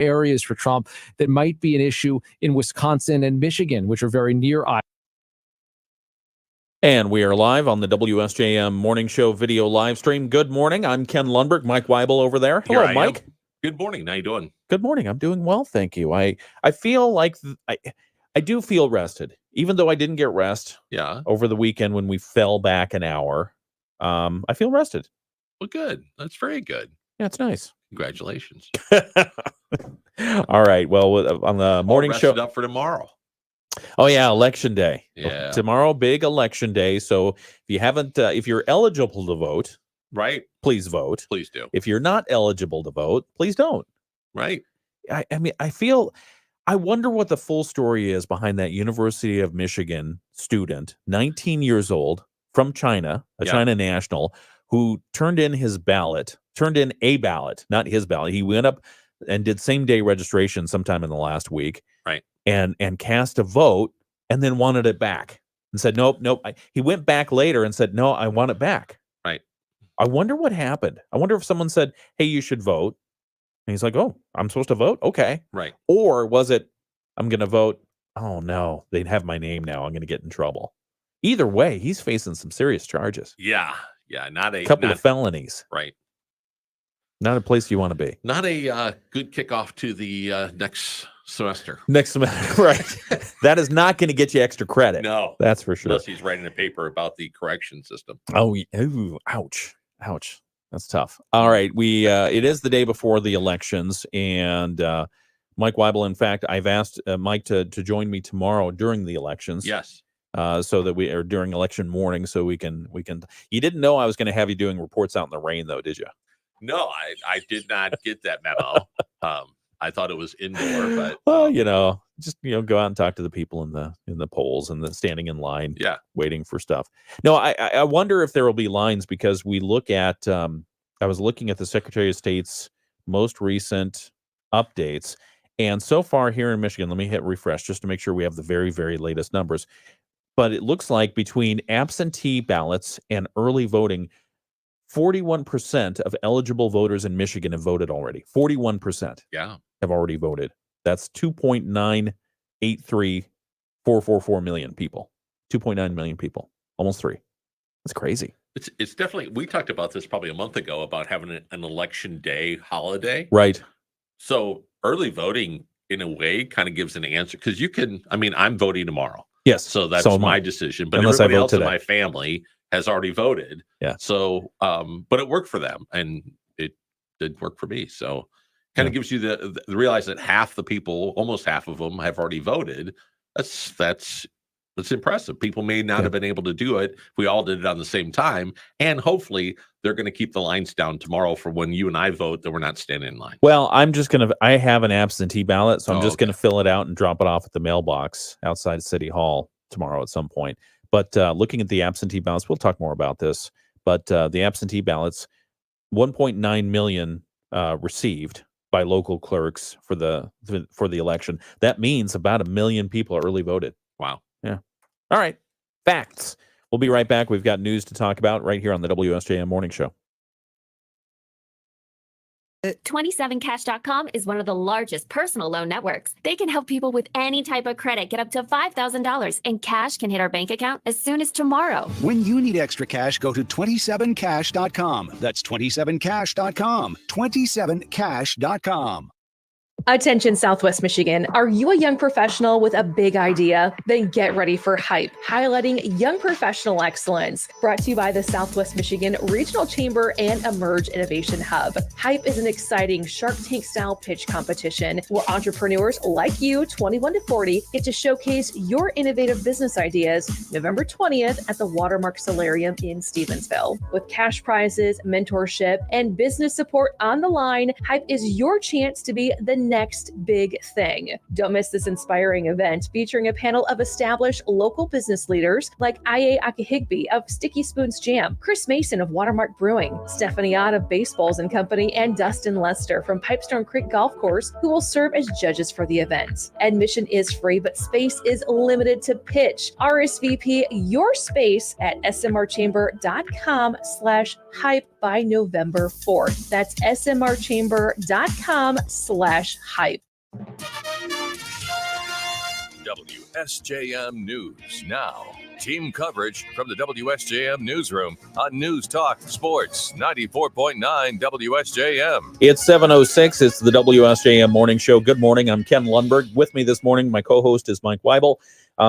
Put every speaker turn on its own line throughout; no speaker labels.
areas for Trump that might be an issue in Wisconsin and Michigan, which are very near Iowa.
And we are live on the WSJM Morning Show video live stream. Good morning. I'm Ken Lundberg. Mike Weibel over there. Hello, Mike.
Good morning. How you doing?
Good morning. I'm doing well, thank you. I feel like I do feel rested, even though I didn't get rest.
Yeah.
Over the weekend when we fell back an hour. I feel rested.
Well, good. That's very good.
Yeah, it's nice.
Congratulations.
All right. Well, on the morning show,
up for tomorrow.
Oh yeah, election day.
Yeah.
Tomorrow, big election day. So if you haven't, if you're eligible to vote,
right,
please vote.
Please do.
If you're not eligible to vote, please don't.
Right.
I mean, I wonder what the full story is behind that University of Michigan student, 19 years old, from China, a China national, who turned in a ballot, not his ballot. He went up and did same-day registration sometime in the last week.
Right.
And cast a vote and then wanted it back and said, nope. He went back later and said, no, I want it back.
Right.
I wonder what happened. I wonder if someone said, hey, you should vote. And he's like, oh, I'm supposed to vote? Okay.
Right.
Or was it, I'm going to vote. Oh, no, they'd have my name now. I'm going to get in trouble. Either way, he's facing some serious charges.
Yeah. Yeah.
A couple of felonies.
Right.
Not a place you want to be.
Not a good kickoff to the next semester.
Next semester, right. That is not going to get you extra credit.
No.
That's for sure.
Unless he's writing a paper about the correction system.
Oh, ouch. That's tough. All right. It is the day before the elections, and Mike Weibel, in fact, I've asked Mike to join me tomorrow during the elections.
Yes.
So that we are during election morning, so we can. You didn't know I was going to have you doing reports out in the rain, though, did you?
No, I did not get that memo. I thought it was indoor, but
well, just go out and talk to the people in the polls and the standing in line, waiting for stuff. No, I wonder if there will be lines, because we look at. I was looking at the Secretary of State's most recent updates, and so far here in Michigan, let me hit refresh just to make sure we have the very, very latest numbers. But it looks like between absentee ballots and early voting, 41% of eligible voters in Michigan have voted already. 41% have already voted. That's 2.983444 million people. 2.9 million people. Almost 3. That's crazy.
It's definitely, we talked about this probably a month ago about having an election day holiday.
Right.
So early voting, in a way, kind of gives an answer, because I'm voting tomorrow.
Yes.
So that's my decision. But
unless
everybody else in my family has already voted.
Yeah.
So, but it worked for them, and it did work for me. So, kind of gives you the realize that half the people, almost half of them, have already voted. That's impressive. People may not have been able to do it if we all did it on the same time, and hopefully they're going to keep the lines down tomorrow for when you and I vote, that we're not standing in line.
Well, I have an absentee ballot, so I'm just going to fill it out and drop it off at the mailbox outside City Hall tomorrow at some point. But looking at the absentee ballots, we'll talk more about this. But the absentee ballots, 1.9 million received by local clerks for the election. That means about 1 million people early voted.
Wow.
Yeah. All right. Facts. We'll be right back. We've got news to talk about right here on the WSJM Morning Show.
27cash.com is one of the largest personal loan networks. They can help people with any type of credit get up to $5,000, and cash can hit our bank account as soon as tomorrow.
When you need extra cash, go to 27cash.com. That's 27cash.com. 27cash.com.
Attention Southwest Michigan. Are you a young professional with a big idea? Then get ready for HYPE, highlighting young professional excellence. Brought to you by the Southwest Michigan Regional Chamber and Emerge Innovation Hub. HYPE is an exciting Shark Tank style pitch competition where entrepreneurs like you, 21 to 40, get to showcase your innovative business ideas November 20th at the Watermark Solarium in Stevensville. With cash prizes, mentorship, and business support on the line, HYPE is your chance to be the next big thing. Don't miss this inspiring event featuring a panel of established local business leaders like I.A. Akahigbe of Sticky Spoons Jam, Chris Mason of Watermark Brewing, Stephanie Ott of Baseballs and Company, and Dustin Lester from Pipestone Creek Golf Course, who will serve as judges for the event. Admission is free, but space is limited to pitch. RSVP your space at smrchamber.com/hype by November 4th. That's smrchamber.com/hype. hype.
WSJM News Now. Team coverage from the WSJM newsroom on News Talk Sports 94.9 WSJM.
It's 7:06. It's the WSJM Morning Show. Good morning. I'm Ken Lundberg. With me this morning, my co-host is Mike Weibel.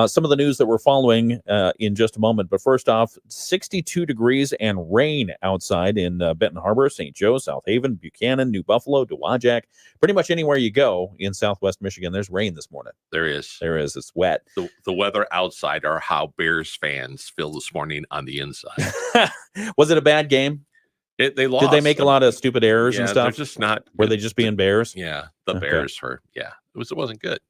Some of the news that we're following in just a moment. But first off, 62 degrees and rain outside in Benton Harbor, St. Joe, South Haven, Buchanan, New Buffalo, Dowagiac. Pretty much anywhere you go in Southwest Michigan, there's rain this morning.
There is.
There is. It's wet.
The weather outside are how Bears fans feel this morning on the inside.
Was it a bad game?
They lost.
Did they make a lot of stupid errors and stuff?
They're just not.
Were they just being Bears?
Yeah, the Bears were. Yeah, it wasn't good.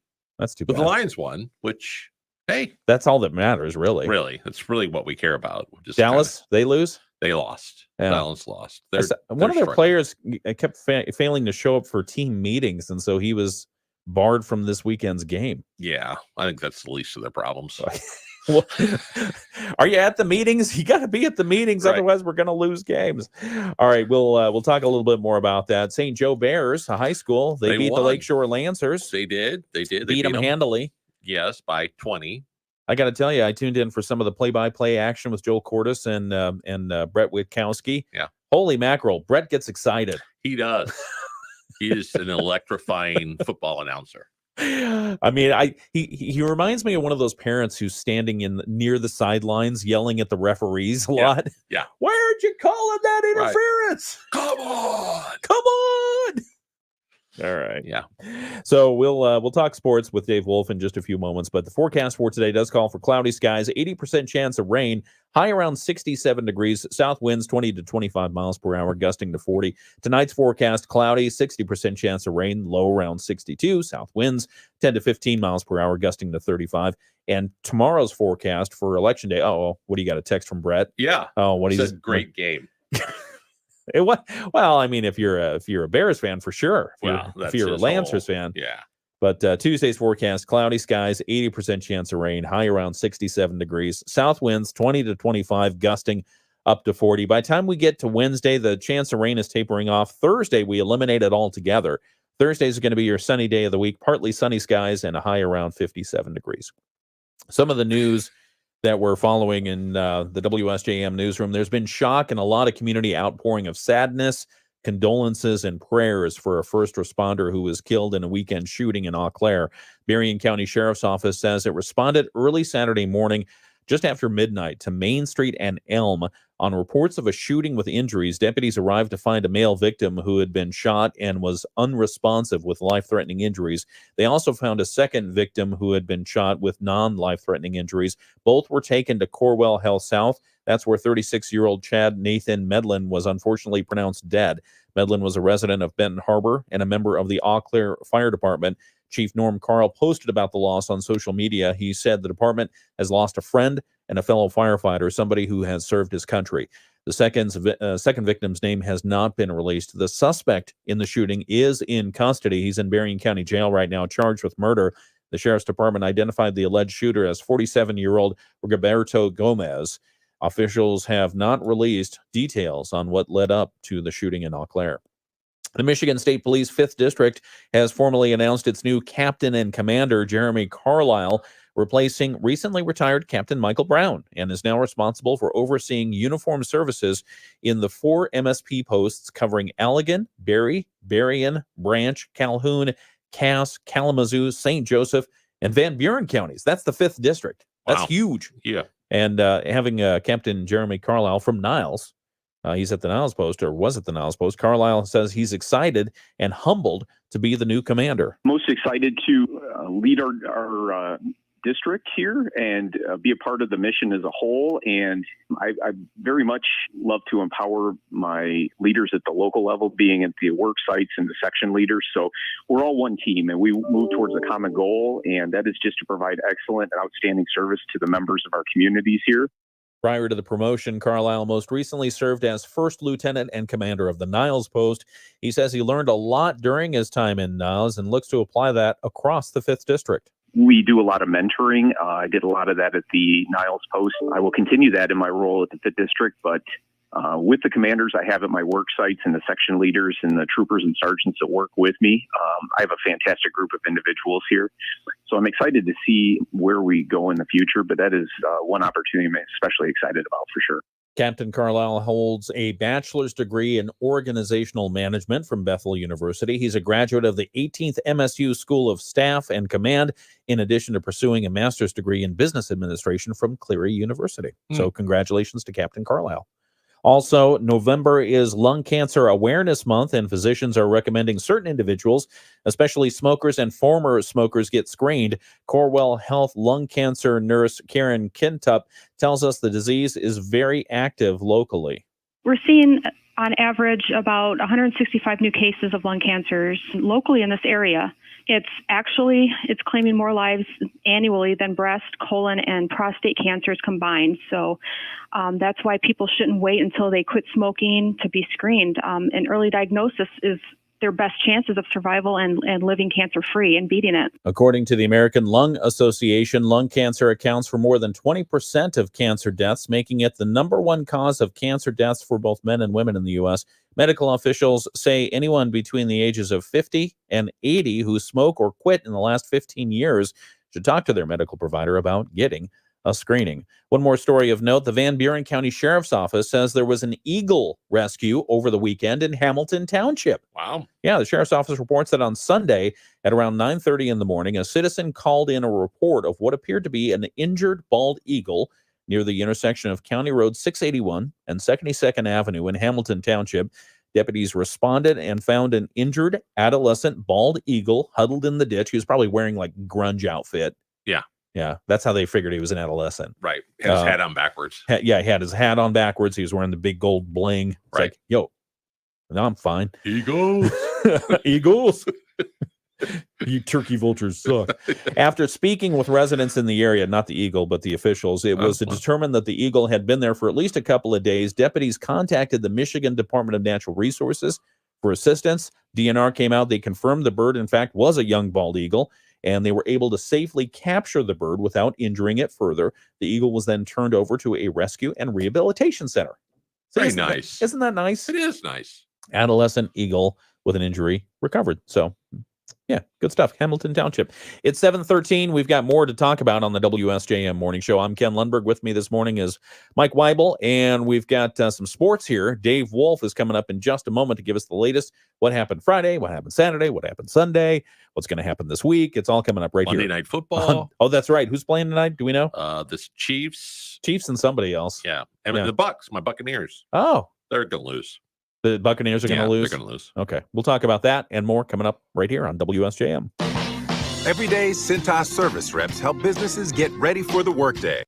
That's too
But
bad.
the Lions won, which, hey,
That's all that matters, really.
that's really what we care about. Just
Dallas, they lose?
they lost.
Yeah.
Dallas lost.
One of their
struggling.
players kept failing to show up for team meetings, and so he was barred from this weekend's game.
Yeah, I think that's the least of their problems.
Well, are you at the meetings? You got to be at the meetings,
Right.
otherwise we're going to lose games. All right, we'll talk a little bit more about that. St. Joe Bears, a high school, they beat the
won.
Lakeshore Lancers.
They did. They
beat them handily.
Yes, by 20.
I got to tell you, I tuned in for some of the play-by-play action with Joel Cordes and Brett Witkowski.
Yeah.
Holy mackerel, Brett gets excited.
He does. He is an electrifying football announcer.
I mean, he reminds me of one of those parents who's standing near the sidelines yelling at the referees a lot.
Yeah.
Where'd you call it that
Right.
interference?
Come on.
Come on. All right.
Yeah.
So we'll talk sports with Dave Wolf in just a few moments, but the forecast for today does call for cloudy skies, 80% chance of rain, high around 67 degrees, south winds 20 to 25 miles per hour, gusting to 40. Tonight's forecast, cloudy, 60% chance of rain, low around 62, south winds 10 to 15 miles per hour, gusting to 35. And tomorrow's forecast for Election Day. Oh, what do you got? A text from Brett?
Yeah.
Oh, what
It's
he's
a great game.
Well, I mean, if you're a Bears fan, for sure. If
That's
you're a
his
Lancers
whole-
fan,
Yeah.
But Tuesday's forecast, cloudy skies, 80% chance of rain, high around 67 degrees, south winds 20 to 25, gusting up to 40. By the time we get to Wednesday, the chance of rain is tapering off. Thursday, we eliminate it altogether. Thursday is going to be your sunny day of the week, partly sunny skies and a high around 57 degrees. Some of the news that we're following in the WSJM newsroom, there's been shock and a lot of community outpouring of sadness, condolences, and prayers for a first responder who was killed in a weekend shooting in Eau Claire. Berrien County Sheriff's Office says it responded early Saturday morning, just after midnight, to Main Street and Elm on reports of a shooting with injuries. Deputies arrived to find a male victim who had been shot and was unresponsive with life-threatening injuries. They also found a second victim who had been shot with non-life-threatening injuries. Both were taken to Corwell Health South. That's where 36-year-old Chad Nathan Medlin was unfortunately pronounced dead. Medlin was a resident of Benton Harbor and a member of the Eau Claire Fire Department. Chief Norm Carl posted about the loss on social media. He said the department has lost a friend and a fellow firefighter, somebody who has served his country. The second victim's name has not been released. The suspect in the shooting is in custody. He's in Berrien County Jail right now, charged with murder. The sheriff's department identified the alleged shooter as 47-year-old Roberto Gomez. Officials have not released details on what led up to the shooting in Eau Claire. The Michigan State Police 5th District has formally announced its new captain and commander, Jeremy Carlisle, replacing recently retired Captain Michael Brown, and is now responsible for overseeing uniform services in the 4 MSP posts covering Allegan, Berry, Berrien, Branch, Calhoun, Cass, Kalamazoo, St. Joseph, and Van Buren counties. That's the 5th District. That's
Wow.
huge.
Yeah.
And having Captain Jeremy Carlisle from Niles, he's at the Niles Post, or was at the Niles Post. Carlisle says he's excited and humbled to be the new commander.
Most excited to lead our district here and be a part of the mission as a whole. And I very much love to empower my leaders at the local level, being at the work sites and the section leaders. So we're all one team and we move towards a common goal. And that is just to provide excellent and outstanding service to the members of our communities here.
Prior to the promotion, Carlisle most recently served as first lieutenant and commander of the Niles Post. He says he learned a lot during his time in Niles and looks to apply that across the 5th District.
We do a lot of mentoring. I did a lot of that at the Niles Post. I will continue that in my role at the 5th District, but with the commanders I have at my work sites and the section leaders and the troopers and sergeants that work with me. I have a fantastic group of individuals here. So I'm excited to see where we go in the future, but that is one opportunity I'm especially excited about for sure.
Captain Carlisle holds a bachelor's degree in organizational management from Bethel University. He's a graduate of the 18th MSU School of Staff and Command, in addition to pursuing a master's degree in business administration from Cleary University. So congratulations to Captain Carlisle. Also, November is Lung Cancer Awareness Month, and physicians are recommending certain individuals, especially smokers and former smokers, get screened. Corewell Health lung cancer nurse Karen Kintup tells us the disease is very active locally.
We're seeing on average about 165 new cases of lung cancers locally in this area. It's claiming more lives annually than breast, colon, and prostate cancers combined. So that's why people shouldn't wait until they quit smoking to be screened. And early diagnosis is their best chances of survival and living cancer-free and beating it.
According to the American Lung Association, lung cancer accounts for more than 20% of cancer deaths, making it the number one cause of cancer deaths for both men and women in the U.S. Medical officials say anyone between the ages of 50 and 80 who smoke or quit in the last 15 years should talk to their medical provider about getting a screening. One more story of note, the Van Buren County Sheriff's Office says there was an eagle rescue over the weekend in Hamilton Township.
Wow.
Yeah, the Sheriff's Office reports that on Sunday at around 9:30 in the morning, a citizen called in a report of what appeared to be an injured bald eagle near the intersection of County Road 681 and 72nd Avenue in Hamilton Township. Deputies responded and found an injured adolescent bald eagle huddled in the ditch. He was probably wearing like grunge outfit.
Yeah.
Yeah, that's how they figured he was an adolescent.
Right. Had his hat on backwards.
He had his hat on backwards. He was wearing the big gold bling. It's
right.
Like, yo, no, I'm fine.
Eagles.
Eagles. You turkey vultures suck. After speaking with residents in the area, not the eagle, but the officials, it was determined that the eagle had been there for at least a couple of days. Deputies contacted the Michigan Department of Natural Resources for assistance. DNR came out. They confirmed the bird, in fact, was a young bald eagle, and they were able to safely capture the bird without injuring it further. The eagle was then turned over to a rescue and rehabilitation center. So
Very nice.
Isn't that nice?
It is nice.
Adolescent eagle with an injury recovered. So, yeah, good stuff. Hamilton Township. It's 7:13. We've got more to talk about on the WSJM Morning Show. I'm Ken Lundberg. With me this morning is Mike Weibel, and we've got some sports here. Dave Wolf is coming up in just a moment to give us the latest. What happened Friday? What happened Saturday? What happened Sunday? What's going to happen this week? It's all coming up right
Monday
here.
Night Football.
Oh, that's right. Who's playing tonight? Do we know?
The Chiefs.
Chiefs and somebody else.
Yeah. And
Yeah.
the Bucks, my Buccaneers.
Oh,
They're going to lose.
the Buccaneers are going to lose?
They're going to lose.
Okay. We'll talk about that and more coming up right here on WSJM.
Every day, Cintas service reps help businesses get ready for the workday.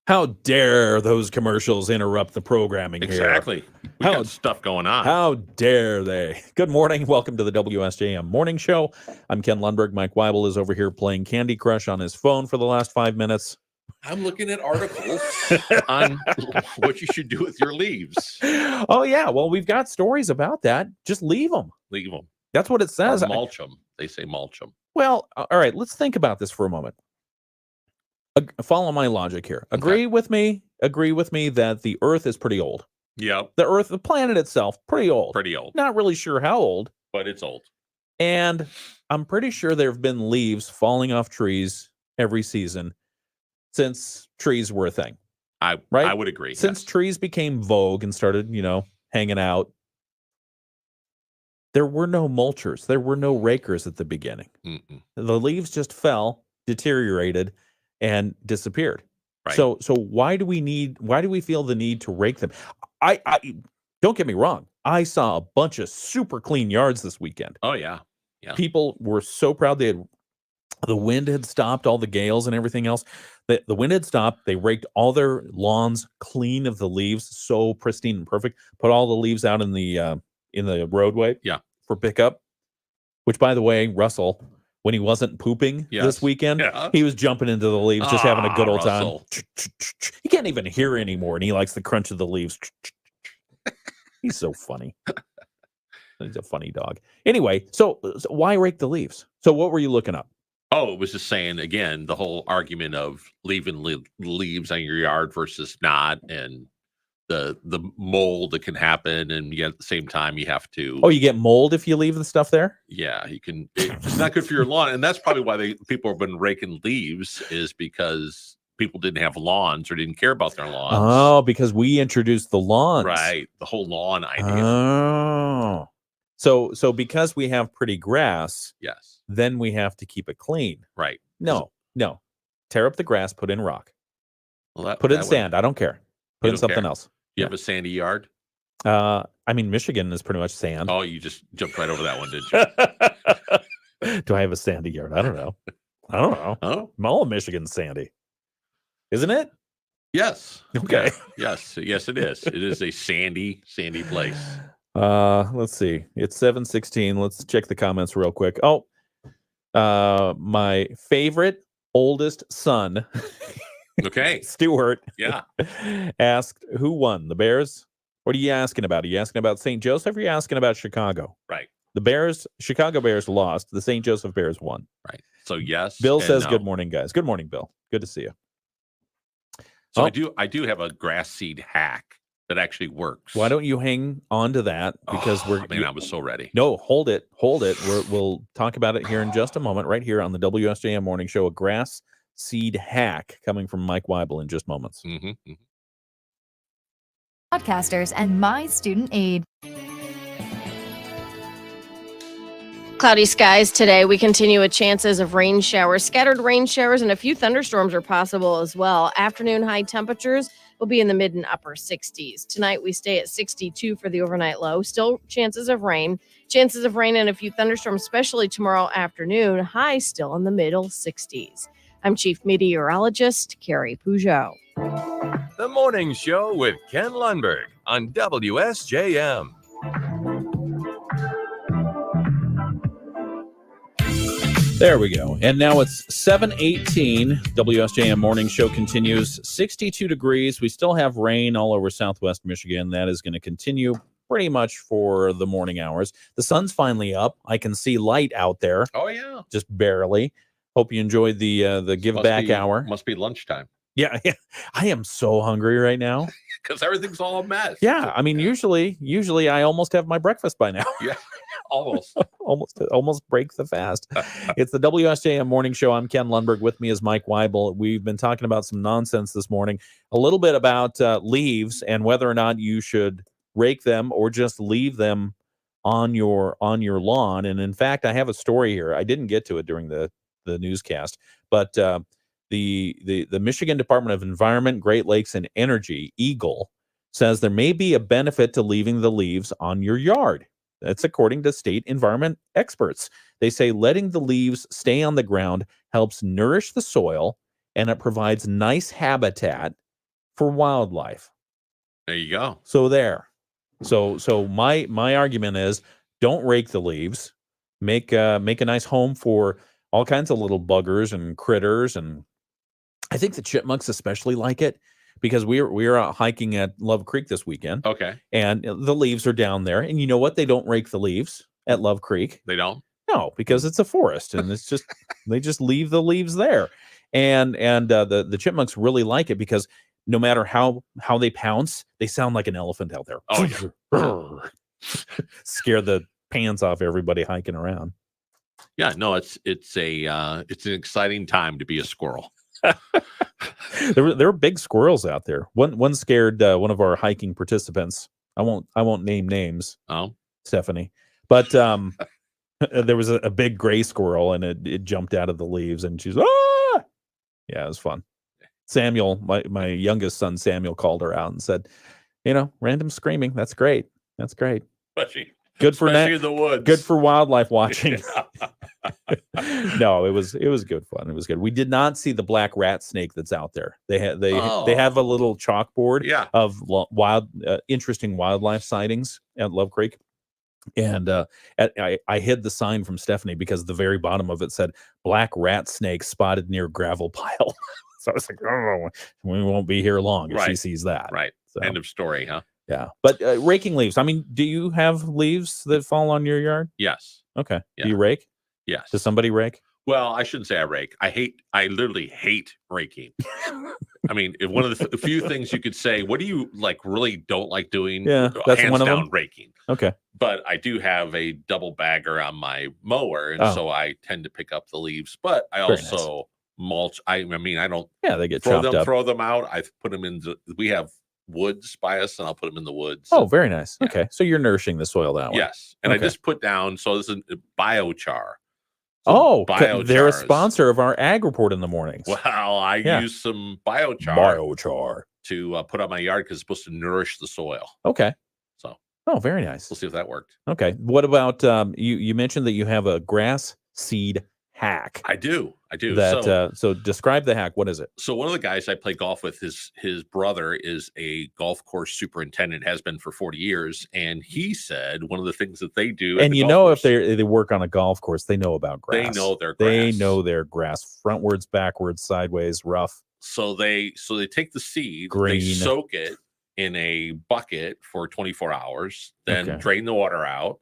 How dare those commercials interrupt the programming here?
Exactly. We got stuff going on.
How dare they? Good morning. Welcome to the WSJM Morning Show. I'm Ken Lundberg. Mike Weibel is over here playing Candy Crush on his phone for the last 5 minutes.
I'm looking at articles on what you should do with your leaves.
Oh, yeah. Well, we've got stories about that. Just leave them.
Leave them.
That's what it says.
Or mulch them. They say mulch them.
Well, all right. Let's think about this for a moment. Follow my logic here. Agree with me that the Earth is pretty old.
Yeah.
The Earth, the planet itself, pretty old.
Pretty old.
Not really sure how old.
But it's old.
And I'm pretty sure there have been leaves falling off trees every season since trees were a thing.
I would agree.
Since trees became vogue and started, hanging out, there were no mulchers. There were no rakers at the beginning.
Mm-mm.
The leaves just fell, deteriorated, and disappeared.
Right.
So why do we feel the need to rake them? I don't get me wrong. I saw a bunch of super clean yards this weekend.
Oh yeah. Yeah.
People were so proud. The wind had stopped, all the gales and everything else. The wind had stopped. They raked all their lawns clean of the leaves, so pristine and perfect. Put all the leaves out in the roadway for pickup. Which, by the way, Russell, when he wasn't pooping this weekend, he was jumping into the leaves, just having a good old
Russell.
time. He can't even hear anymore, and he likes the crunch of the leaves. He's so funny. He's a funny dog. Anyway, so why rake the leaves? So what were you looking up?
Oh, it was just saying again, the whole argument of leaving leaves on your yard versus not, and the mold that can happen, and yet at the same time you have to.
Oh, you get mold if you leave the stuff there?
Yeah, you can. It's not good for your lawn, and that's probably why people have been raking leaves, is because people didn't have lawns or didn't care about their lawns.
Oh, because we introduced the lawns.
Right, the whole lawn idea.
Oh. So because we have pretty grass,
Yes.
then we have to keep it clean.
Right.
No. Tear up the grass, put in rock.
Well,
put in sand. I don't care. Put in something else.
You have a sandy yard?
I mean, Michigan is pretty much sand.
Oh, you just jumped right over that one, didn't you?
Do I have a sandy yard? I don't know.
Oh,
all of Michigan's sandy, isn't it?
Yes.
Okay.
Yeah. Yes, it is. It is a sandy place.
Let's see. It's 7:16. Let's check the comments real quick. Oh, my favorite oldest son,
Okay.
Stuart,
Yeah.
asked who won, the Bears. What are you asking about? Are you asking about St. Joseph, or are you asking about Chicago?
Right.
The Chicago Bears lost. The St. Joseph Bears won.
Right. So yes.
Bill
and
says,
no.
"Good morning, guys." Good morning, Bill. Good to see you.
So
Oh.
I do have a grass seed hack that actually works.
Why don't you hang on to that? Because
I was so ready.
No, hold it. We'll talk about it here in just a moment, right here on the WSJM Morning Show. A grass seed hack coming from Mike Weibel in just moments.
Mm-hmm.
Podcasters and My Student Aid.
Cloudy skies today. We continue with chances of rain showers. Scattered rain showers and a few thunderstorms are possible as well. Afternoon high temperatures will be in the mid and upper 60s. Tonight we stay at 62 for the overnight low. Still chances of rain. Chances of rain and a few thunderstorms, especially tomorrow afternoon. High still in the middle 60s. I'm Chief Meteorologist Carrie Peugeot.
The Morning Show with Ken Lundberg on WSJM.
There we go. And now it's 7:18. WSJM Morning Show continues. 62 degrees. We still have rain all over Southwest Michigan. That is going to continue pretty much for the morning hours. The sun's finally up. I can see light out there.
Oh yeah.
Just barely. Hope you enjoyed the give back hour.
Must be lunchtime.
Yeah. I am so hungry right now.
Because everything's all a mess.
Yeah. I mean, usually I almost have my breakfast by now.
Yeah. Almost.
almost break the fast. It's the WSJM Morning Show. I'm Ken Lundberg. With me is Mike Weibel. We've been talking about some nonsense this morning, a little bit about leaves and whether or not you should rake them or just leave them on your lawn. And in fact, I have a story here. I didn't get to it during the newscast, but the Michigan Department of Environment, Great Lakes, and Energy, EGLE, says there may be a benefit to leaving the leaves on your yard. That's according to state environment experts. They say letting the leaves stay on the ground helps nourish the soil, and it provides nice habitat for wildlife.
There you go.
So there. So my argument is, don't rake the leaves. Make a nice home for all kinds of little buggers and critters, and I think the chipmunks especially like it. Because we were out hiking at Love Creek this weekend.
Okay.
And the leaves are down there. And you know what? They don't rake the leaves at Love Creek.
They don't?
No, because it's a forest and it's just they just leave the leaves there. And the chipmunks really like it because no matter how they pounce, they sound like an elephant out there.
Oh yeah.
Scare the pants off everybody hiking around.
Yeah, no, it's an exciting time to be a squirrel.
There were big squirrels out there. One scared one of our hiking participants. I won't name names.
Oh,
Stephanie, but there was a big gray squirrel and it jumped out of the leaves and she's ah. Yeah, it was fun. Samuel, my youngest son Samuel, called her out and said, random screaming. That's great. That's great. Good for
in the woods.
Good for wildlife watching. No, it was good fun. It was good. We did not see the black rat snake that's out there. They have a little chalkboard of interesting wildlife sightings at Love Creek. And I hid the sign from Stephanie because the very bottom of it said black rat snake spotted near gravel pile. So I was like, oh, we won't be here long if she sees that.
Right.
So,
end of story, huh?
Yeah. But raking leaves. I mean, do you have leaves that fall on your yard?
Yes.
Okay.
Yeah.
Do you rake?
Yes.
Does somebody rake?
Well, I shouldn't say I rake. I literally hate raking. I mean, if one of the few things you could say, what do you really don't like doing?
Yeah, that's
hands
one of
down
them.
raking.
Okay.
But I do have a double bagger on my mower, and so I tend to pick up the leaves. But I also mulch. I mean, I don't.
Yeah, they get
throw
chopped up.
Throw them out. I put them in. We have woods by us, and I'll put them in the woods.
Oh, very nice. Yeah. Okay, so you're nourishing the soil that way.
Yes, and I just put down. So this is biochar.
So they're a sponsor of our Ag Report in the mornings.
Well, I use some biochar to put on my yard because it's supposed to nourish the soil.
Okay.
So.
Oh, very nice.
We'll see if that worked.
Okay. What about you mentioned that you have a grass seed hack.
I do.
That so describe the hack. What is it?
So one of the guys I play golf with, his brother is a golf course superintendent, has been for 40 years, and he said one of the things that they do.
And if they work on a golf course, they know about grass.
They know their grass.
They know their grass, frontwards, backwards, sideways, rough.
So they take the seed,
green.
They soak it in a bucket for 24 hours, then drain the water out.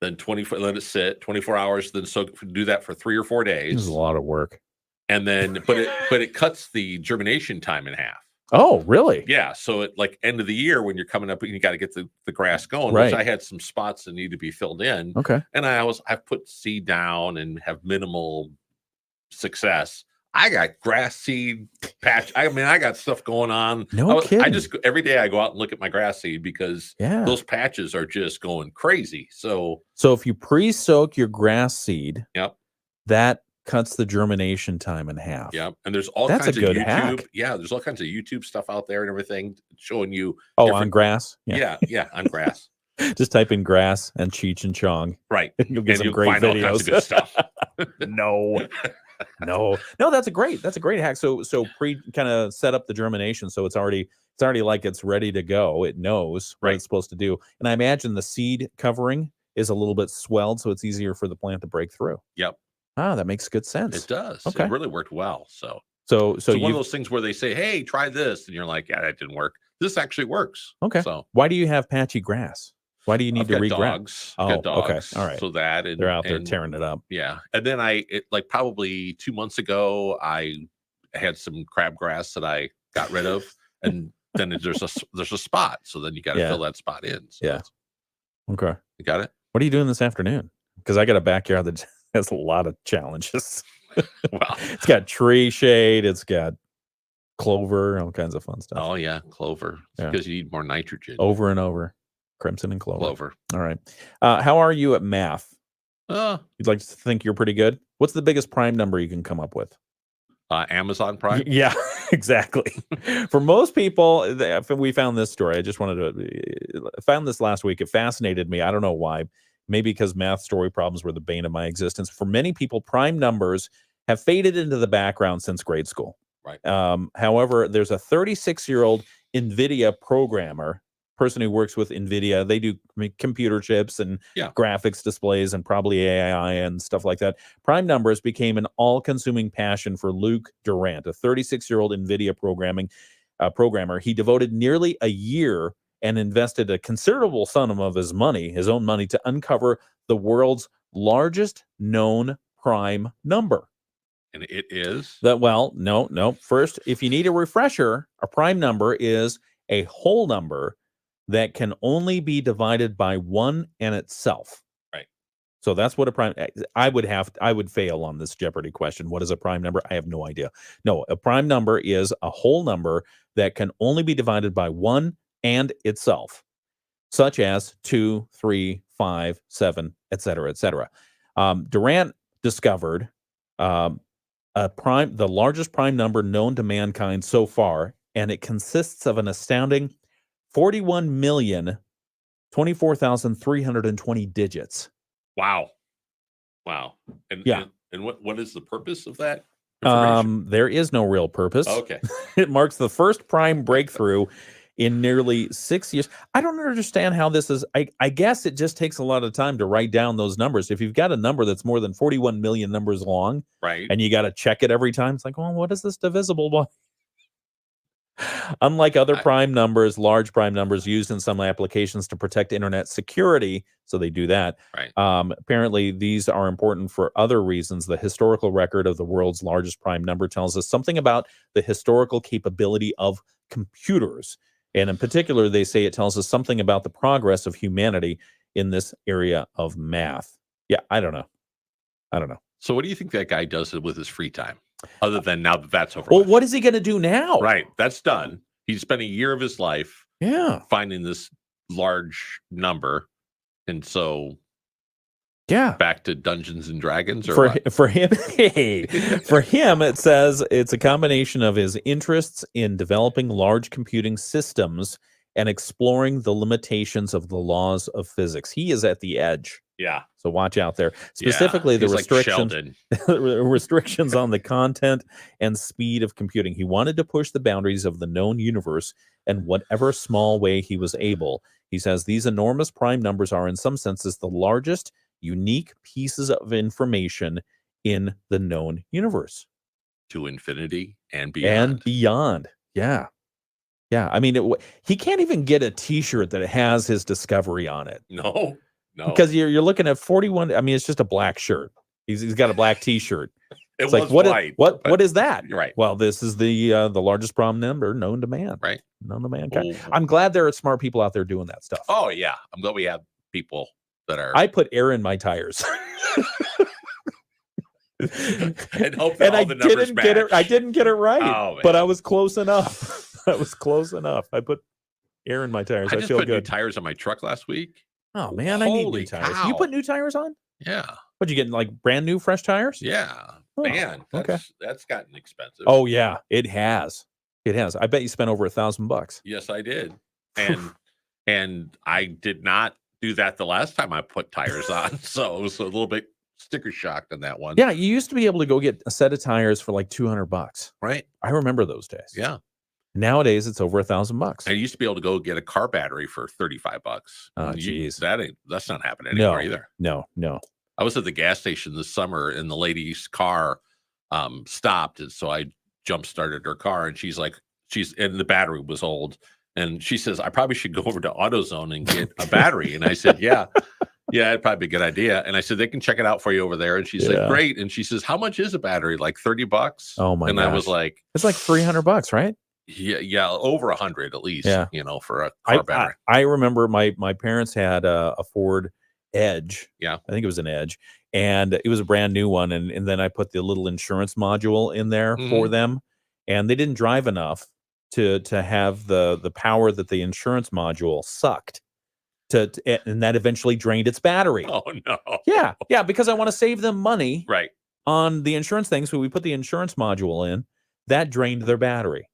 Then let it sit 24 hours. Then do that for 3 or 4 days.
This is a lot of work.
And then, but it cuts the germination time in half.
Oh, really?
Yeah. So at end of the year when you're coming up, you got to get the grass going.
Right.
Which I had some spots that need to be filled in.
Okay.
And I've put seed down and have minimal success. I got grass seed patch. I mean, I got stuff going on.
No kidding.
I just every day I go out and look at my grass seed because those patches are just going crazy. So
if you pre-soak your grass seed,
yep,
that cuts the germination time in half.
Yep. And there's all
kinds
of
good
YouTube.
Hack.
Yeah, there's all kinds of YouTube stuff out there and everything showing you.
On grass.
Yeah, on grass.
Just type in grass and Cheech and Chong.
Right.
You'll get some great
find
videos.
All kinds of good stuff.
No, that's a great hack. So pre kind of set up the germination. So it's already like it's ready to go. It knows what it's supposed to do. And I imagine the seed covering is a little bit swelled, so it's easier for the plant to break through.
Yep.
Ah, that makes good sense.
It does.
Okay.
It really worked well. So
one of
those things where they say, "Hey, try this," and you're like, "Yeah, that didn't work." This actually works.
Okay.
So
why do you have patchy grass? Why do you need to regrass?
Dogs.
Oh,
Got dogs.
Okay. All right.
So that
they're out there tearing it up.
Yeah. And then probably 2 months ago, I had some crabgrass that I got rid of, and then there's a spot. So then you got to fill that spot in. So
Okay.
You got it.
What are you doing this afternoon? Because I got a backyard that has a lot of challenges.
Well,
it's got tree shade. It's got clover, all kinds of fun stuff.
Oh yeah, clover. Because you need more nitrogen.
Over and over. Crimson and clover. All right. How are you at math? You'd like to think you're pretty good. What's the biggest prime number you can come up with?
Amazon Prime.
Yeah, exactly. For most people, we found this story. I just found this last week. It fascinated me. I don't know why. Maybe because math story problems were the bane of my existence. For many people, prime numbers have faded into the background since grade school.
Right.
However, there's a 36-year-old NVIDIA person who works with NVIDIA. They do computer chips and graphics displays and probably AI and stuff like that. Prime numbers became an all-consuming passion for Luke Durant, a 36-year-old NVIDIA programmer. He devoted nearly a year and invested a considerable sum of his own money, to uncover the world's largest known prime number.
And it is?
No. First, if you need a refresher, a prime number is a whole number that can only be divided by 1 and itself.
Right.
So that's what a prime. I would fail on this Jeopardy question. What is a prime number? I have no idea. No, a prime number is a whole number that can only be divided by 1 and itself, such as 2, 3, 5, 7, etc., etc. Durant discovered the largest prime number known to mankind so far, and it consists of an astounding 41,024,320 digits.
Wow. And what is the purpose of that?
There is no real purpose.
Okay.
It marks the first prime breakthrough in nearly 6 years. I don't understand how this is. I guess it just takes a lot of time to write down those numbers. If you've got a number that's more than 41 million numbers long,
right,
and you got to check it every time, it's like, well, what is this divisible by? Unlike other prime numbers, large prime numbers used in some applications to protect internet security, so they do that.
Right.
Apparently, these are important for other reasons. The historical record of the world's largest prime number tells us something about the historical capability of computers. And in particular, they say it tells us something about the progress of humanity in this area of math. Yeah, I don't know.
So what do you think that guy does with his free time? Other than now that that's over.
Well, what is he going to do now?
Right. That's done. He spent a year of his life finding this large number. And so back to Dungeons and Dragons or
for him, for him, it says it's a combination of his interests in developing large computing systems and exploring the limitations of the laws of physics. He is at the edge.
Yeah.
So watch out there. Specifically, the restrictions on the content and speed of computing. He wanted to push the boundaries of the known universe in whatever small way he was able. He says these enormous prime numbers are, in some senses, the largest unique pieces of information in the known universe.
To infinity and beyond.
Yeah. Yeah. I mean, he can't even get a T-shirt that has his discovery on it.
No.
Because you're looking at 41. I mean, it's just a black shirt. He's got a black T-shirt.
It's
like what is that?
Right.
Well, this is the largest prime number known to man.
Right.
Known to mankind. I'm glad there are smart people out there doing that stuff.
Oh yeah. I'm glad we have people that are.
I put air in my tires.
and hope that all the numbers match.
I didn't get it right, but I was close enough. I put air in my tires.
I
I
just
feel
put
good.
new tires on my truck last week.
Oh man, I need new tires.
Cow.
You put new tires on?
Yeah.
What'd you get? Like brand new fresh tires?
Yeah.
Oh,
man,
okay.
That's gotten expensive.
Oh yeah, it has. It has. I bet you spent over $1,000.
Yes, I did. And I did not do that the last time I put tires on. So it was a little bit sticker shocked on that one.
Yeah, you used to be able to go get a set of tires for like $200.
Right.
I remember those days.
Yeah.
Nowadays it's over $1,000.
I used to be able to go get a car battery for $35.
Oh geez.
That's not happening anymore either.
No.
I was at the gas station this summer and the lady's car stopped. And so I jump started her car and and the battery was old. And she says, I probably should go over to AutoZone and get a battery. And I said, yeah, it'd probably be a good idea. And I said, they can check it out for you over there. And she said, great. And she says, how much is a battery? Like $30?
Oh my god.
And I was like,
it's like $300, right?
Yeah, over 100 at least.
Yeah.
For a car battery.
I remember my parents had a Ford Edge.
Yeah,
I think it was an Edge, and it was a brand new one. And then I put the little insurance module in there for them, and they didn't drive enough to have the power that the insurance module sucked. And that eventually drained its battery.
Oh no.
Yeah, because I want to save them money.
Right.
On the insurance thing, so we put the insurance module in. That drained their battery.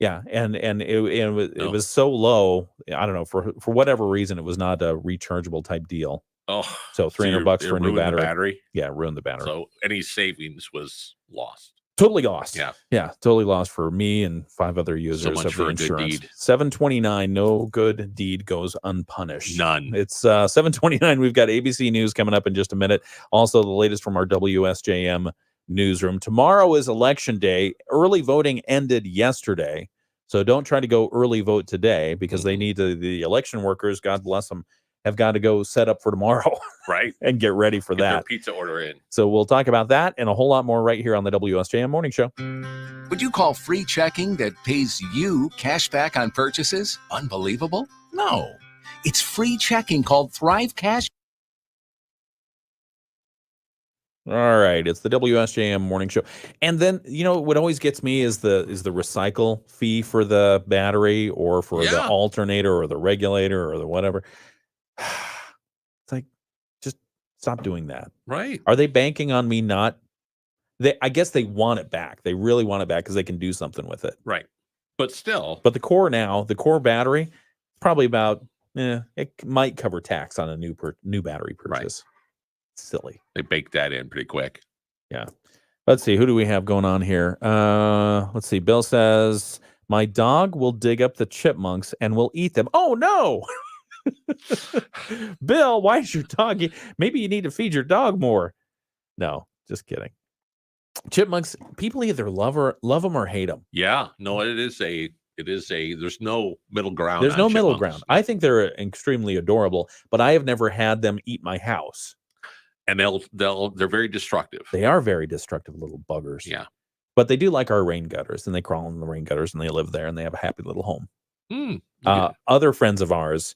Yeah, and it was so low. I don't know, for whatever reason, it was not a rechargeable type deal.
Oh,
so $300 for a new battery.
Battery.
Yeah, ruined the battery.
So any savings was lost.
Totally lost.
Yeah,
totally lost for me and 5 other users
so much
of
for
the
a good
insurance.
deed.
729, no good deed goes unpunished.
None.
It's 729. We've got ABC News coming up in just a minute. Also, the latest from our WSJM newsroom. Tomorrow is election day. Early voting ended yesterday. So don't try to go early vote today because they need the election workers, God bless them, have got to go set up for tomorrow.
Right.
And get ready for that.
Their pizza order in.
So we'll talk about that and a whole lot more right here on the WSJM Morning Show.
Would you call free checking that pays you cash back on purchases unbelievable? No. It's free checking called Thrive Cash.
All right, it's the WSJM Morning Show. And then, what always gets me is the recycle fee for the battery or for the alternator or the regulator or the whatever. It's like, just stop doing that.
Right.
Are they banking on me not? I guess they want it back. They really want it back because they can do something with it.
Right. But still.
But the core battery, probably about, it might cover tax on a new battery purchase. Right. Silly.
They baked that in pretty quick.
Yeah. Let's see. Who do we have going on here? Let's see. Bill says, my dog will dig up the chipmunks and will eat them. Oh, no. Bill, why is your dog? Maybe you need to feed your dog more. No, just kidding. Chipmunks, people either love them or hate them.
Yeah, no, it is a. There's no middle ground.
There's
on
no middle
chipmunks.
ground. I think they're extremely adorable, but I have never had them eat my house.
And they're very destructive.
They are very destructive little buggers.
Yeah.
But they do like our rain gutters, and they crawl in the rain gutters, and they live there, and they have a happy little home. Other friends of ours,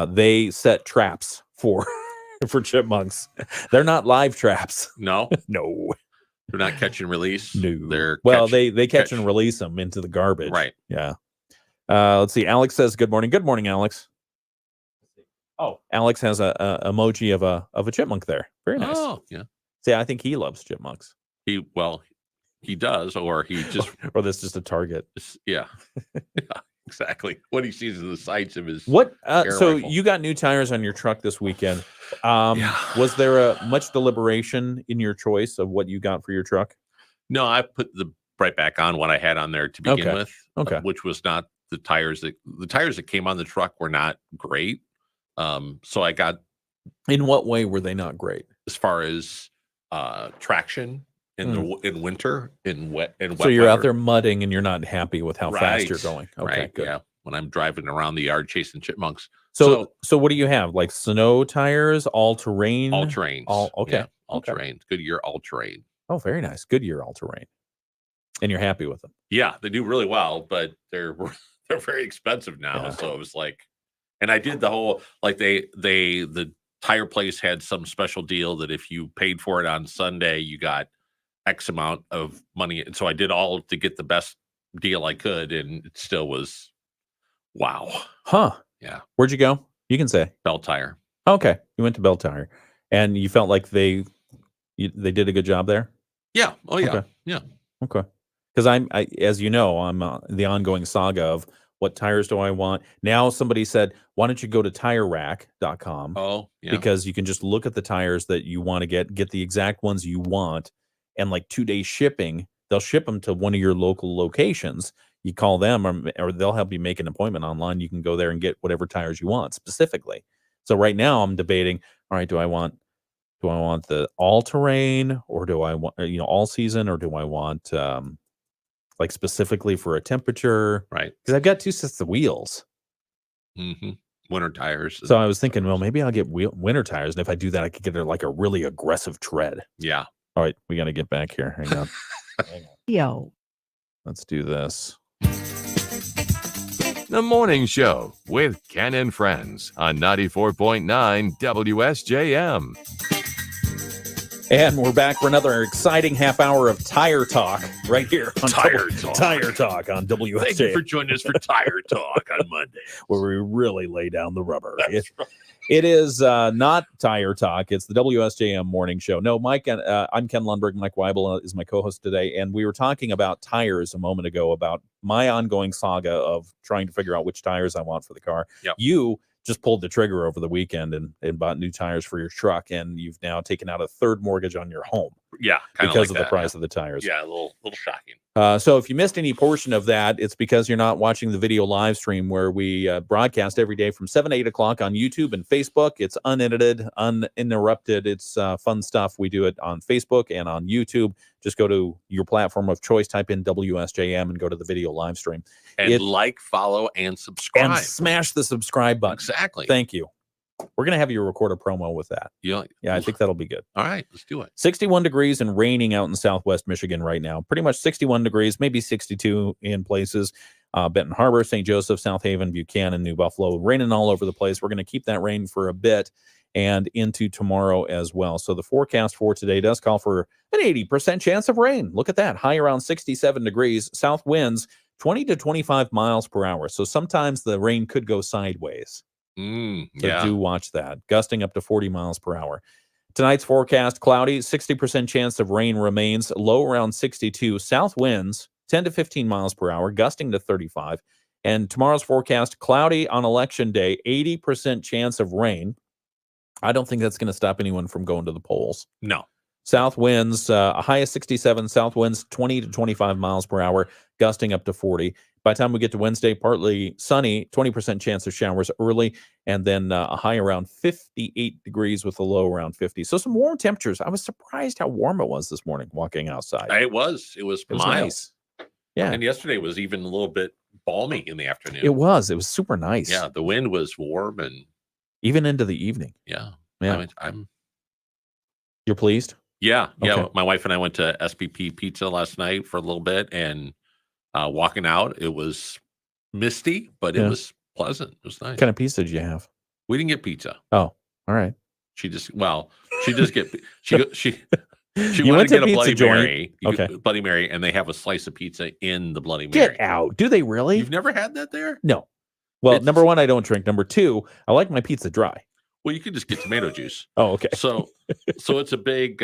they set traps for chipmunks. They're not live traps.
No,
no,
they're not catch and release.
No,
they're
they catch and release them into the garbage.
Right.
Yeah. Let's see. Alex says, "Good morning." Good morning, Alex. Oh, Alex has a emoji of a chipmunk there. Very nice.
Oh, yeah.
See, I think he loves chipmunks.
He does, or he just
or that's just a target.
Yeah. Yeah, exactly. What he sees in the sights of his
What?
air
So
rifle.
you got new tires on your truck this weekend. Was there much deliberation in your choice of what you got for your truck?
No, I put right back on what I had on there to begin
Okay.
with.
Okay.
Which was not the tires that came on the truck were not great. So I got.
In what way were they not great?
As far as traction in winter, in wet
So you're out
weather.
there mudding and you're not happy with how fast you're going. Okay,
right.
good.
Yeah. When I'm driving around the yard chasing chipmunks.
So what do you have? Like snow tires, all terrain?
All terrains.
Okay.
Yeah, all terrain. Goodyear all terrain.
Oh, very nice. Goodyear all terrain. And you're happy with them.
Yeah, they do really well, but they're very expensive now. So it was like, and I did the whole like the tire place had some special deal that if you paid for it on Sunday, you got X amount of money. And so I did all to get the best deal I could, and it still was wow.
Huh.
Yeah.
Where'd you go? You can say.
Bell Tire.
Okay. You went to Bell Tire. And you felt like they did a good job there?
Yeah. Oh yeah.
Okay.
Yeah.
Okay. Because I as you know, I'm the ongoing saga of what tires do I want. Now somebody said, why don't you go to TireRack.com?
Oh, yeah.
Because you can just look at the tires that you want to get the exact ones you want, and like 2-day shipping, they'll ship them to one of your local locations. You call them or they'll help you make an appointment online. You can go there and get whatever tires you want specifically. So right now I'm debating, all right, do I want the all-terrain, or do I want all season, or do I want like specifically for a temperature?
Right.
Because I've got 2 sets of wheels.
Mm-hmm. Winter tires.
So I was thinking, well, maybe I'll get winter tires, and if I do that, I could get like a really aggressive tread.
Yeah.
All right, we got to get back here. Hang on.
Yo.
Let's do this.
The Morning Show with Ken and Friends on 94.9 WSJM.
And we're back for another exciting half hour of tire talk right here on
Tire Talk.
Tire Talk on WSJ.
Thank you for joining us for Tire Talk on Monday.
Where we really lay down the rubber. It is not Tire Talk. It's the WSJM morning show. No, Mike, and I'm Ken Lundberg. Mike Weibel is my co-host today, and we were talking about tires a moment ago, about my ongoing saga of trying to figure out which tires I want for the car.
Yep.
You just pulled the trigger over the weekend and bought new tires for your truck, and you've now taken out a third mortgage on your home.
Yeah,
because of the price of the tires.
Yeah, a little shocking.
So if you missed any portion of that, it's because you're not watching the video live stream where we broadcast every day from 7 to 8 o'clock on YouTube and Facebook. It's unedited, uninterrupted. It's fun stuff. We do it on Facebook and on YouTube. Just go to your platform of choice, type in WSJM, and go to the video live stream.
And like, follow, and subscribe.
And smash the subscribe button.
Exactly.
Thank you. We're going to have you record a promo with that.
Yeah,
I think that'll be good.
All right, let's do it.
61 degrees and raining out in Southwest Michigan right now. Pretty much 61 degrees, maybe 62 in places. Benton Harbor, St. Joseph, South Haven, Buchanan, New Buffalo. Raining all over the place. We're going to keep that rain for a bit and into tomorrow as well. So the forecast for today does call for an 80% chance of rain. Look at that. High around 67 degrees. South winds 20 to 25 miles per hour. So sometimes the rain could go sideways. So do watch that. Gusting up to 40 miles per hour. Tonight's forecast, cloudy, 60% chance of rain remains, low around 62. South winds 10 to 15 miles per hour, gusting to 35. And tomorrow's forecast, cloudy on election day, 80% chance of rain. I don't think that's going to stop anyone from going to the polls.
No.
South winds, a high of 67, south winds 20 to 25 miles per hour, gusting up to 40. By the time we get to Wednesday, partly sunny, 20% chance of showers early, and then a high around 58 degrees with a low around 50. So some warm temperatures. I was surprised how warm it was this morning walking outside.
It was mild.
Nice. Yeah.
And yesterday was even a little bit balmy in the afternoon.
It was super nice.
Yeah, the wind was warm and
even into the evening.
Yeah.
You're pleased?
Yeah. Yeah.
Okay.
My wife and I went to SPP Pizza last night for a little bit, and walking out, it was misty, but it was pleasant. It was nice.
What kind of pizza did you have?
We didn't get pizza.
Oh, all right.
She just get she
You
wanted
went
to
to
get a
pizza
Bloody
joint.
Mary.
Okay.
Bloody Mary, and they have a slice of pizza in the Bloody Mary.
Get out. Do they really?
You've never had that there?
No. Well, number one, I don't drink. Number two, I like my pizza dry.
Well, you could just get tomato juice.
Oh, okay.
So it's a big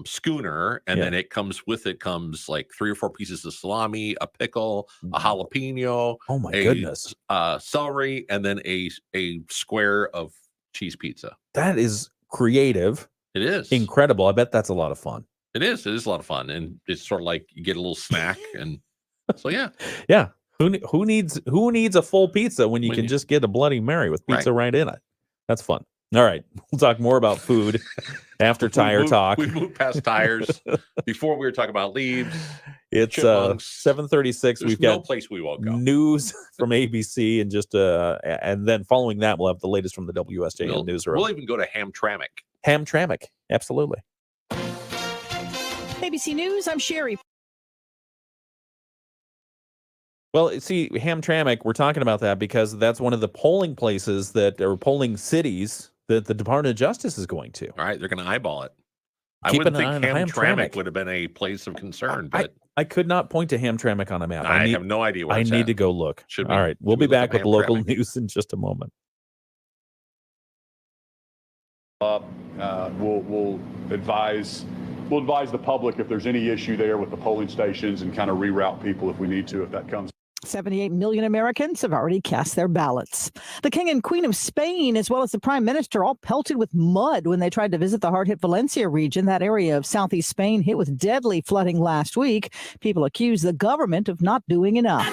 schooner, and then it comes like 3 or 4 pieces of salami, a pickle, a jalapeno.
Oh my goodness.
Celery, and then a square of cheese pizza.
That is creative.
It is
incredible. I bet that's a lot of fun.
It is. It is a lot of fun, and it's sort of like you get a little snack, and so yeah.
Yeah. Who needs a full pizza when you can just get a Bloody Mary with pizza right in it? That's fun. All right. We'll talk more about food after tire talk.
We moved past tires. Before we were talking about leaves.
It's 7:36. We've got
no place we won't go.
News from ABC, and just and then following that, we'll have the latest from the WSJM newsroom.
We'll even go to Hamtramck.
Hamtramck. Absolutely.
ABC News, I'm Sherry.
Well, see, Hamtramck, we're talking about that because that's one of the polling places polling cities that the Department of Justice is going to.
All right, they're going to eyeball it. I
Keep
wouldn't
an
think
eye on
Hamtramck would have been a place of concern, but
I could not point to Hamtramck on a map.
I have no idea where
I
it's
need
at.
to go look.
Should
All
we-
right, we'll
should
be
we look
back
up
with local
Hamtramck?
news in just a moment.
We'll advise the public if there's any issue there with the polling stations and kind of reroute people if we need to, if that comes.
78 million Americans have already cast their ballots. The King and Queen of Spain, as well as the Prime Minister, all pelted with mud when they tried to visit the hard-hit Valencia region, that area of southeast Spain hit with deadly flooding last week. People accuse the government of not doing enough.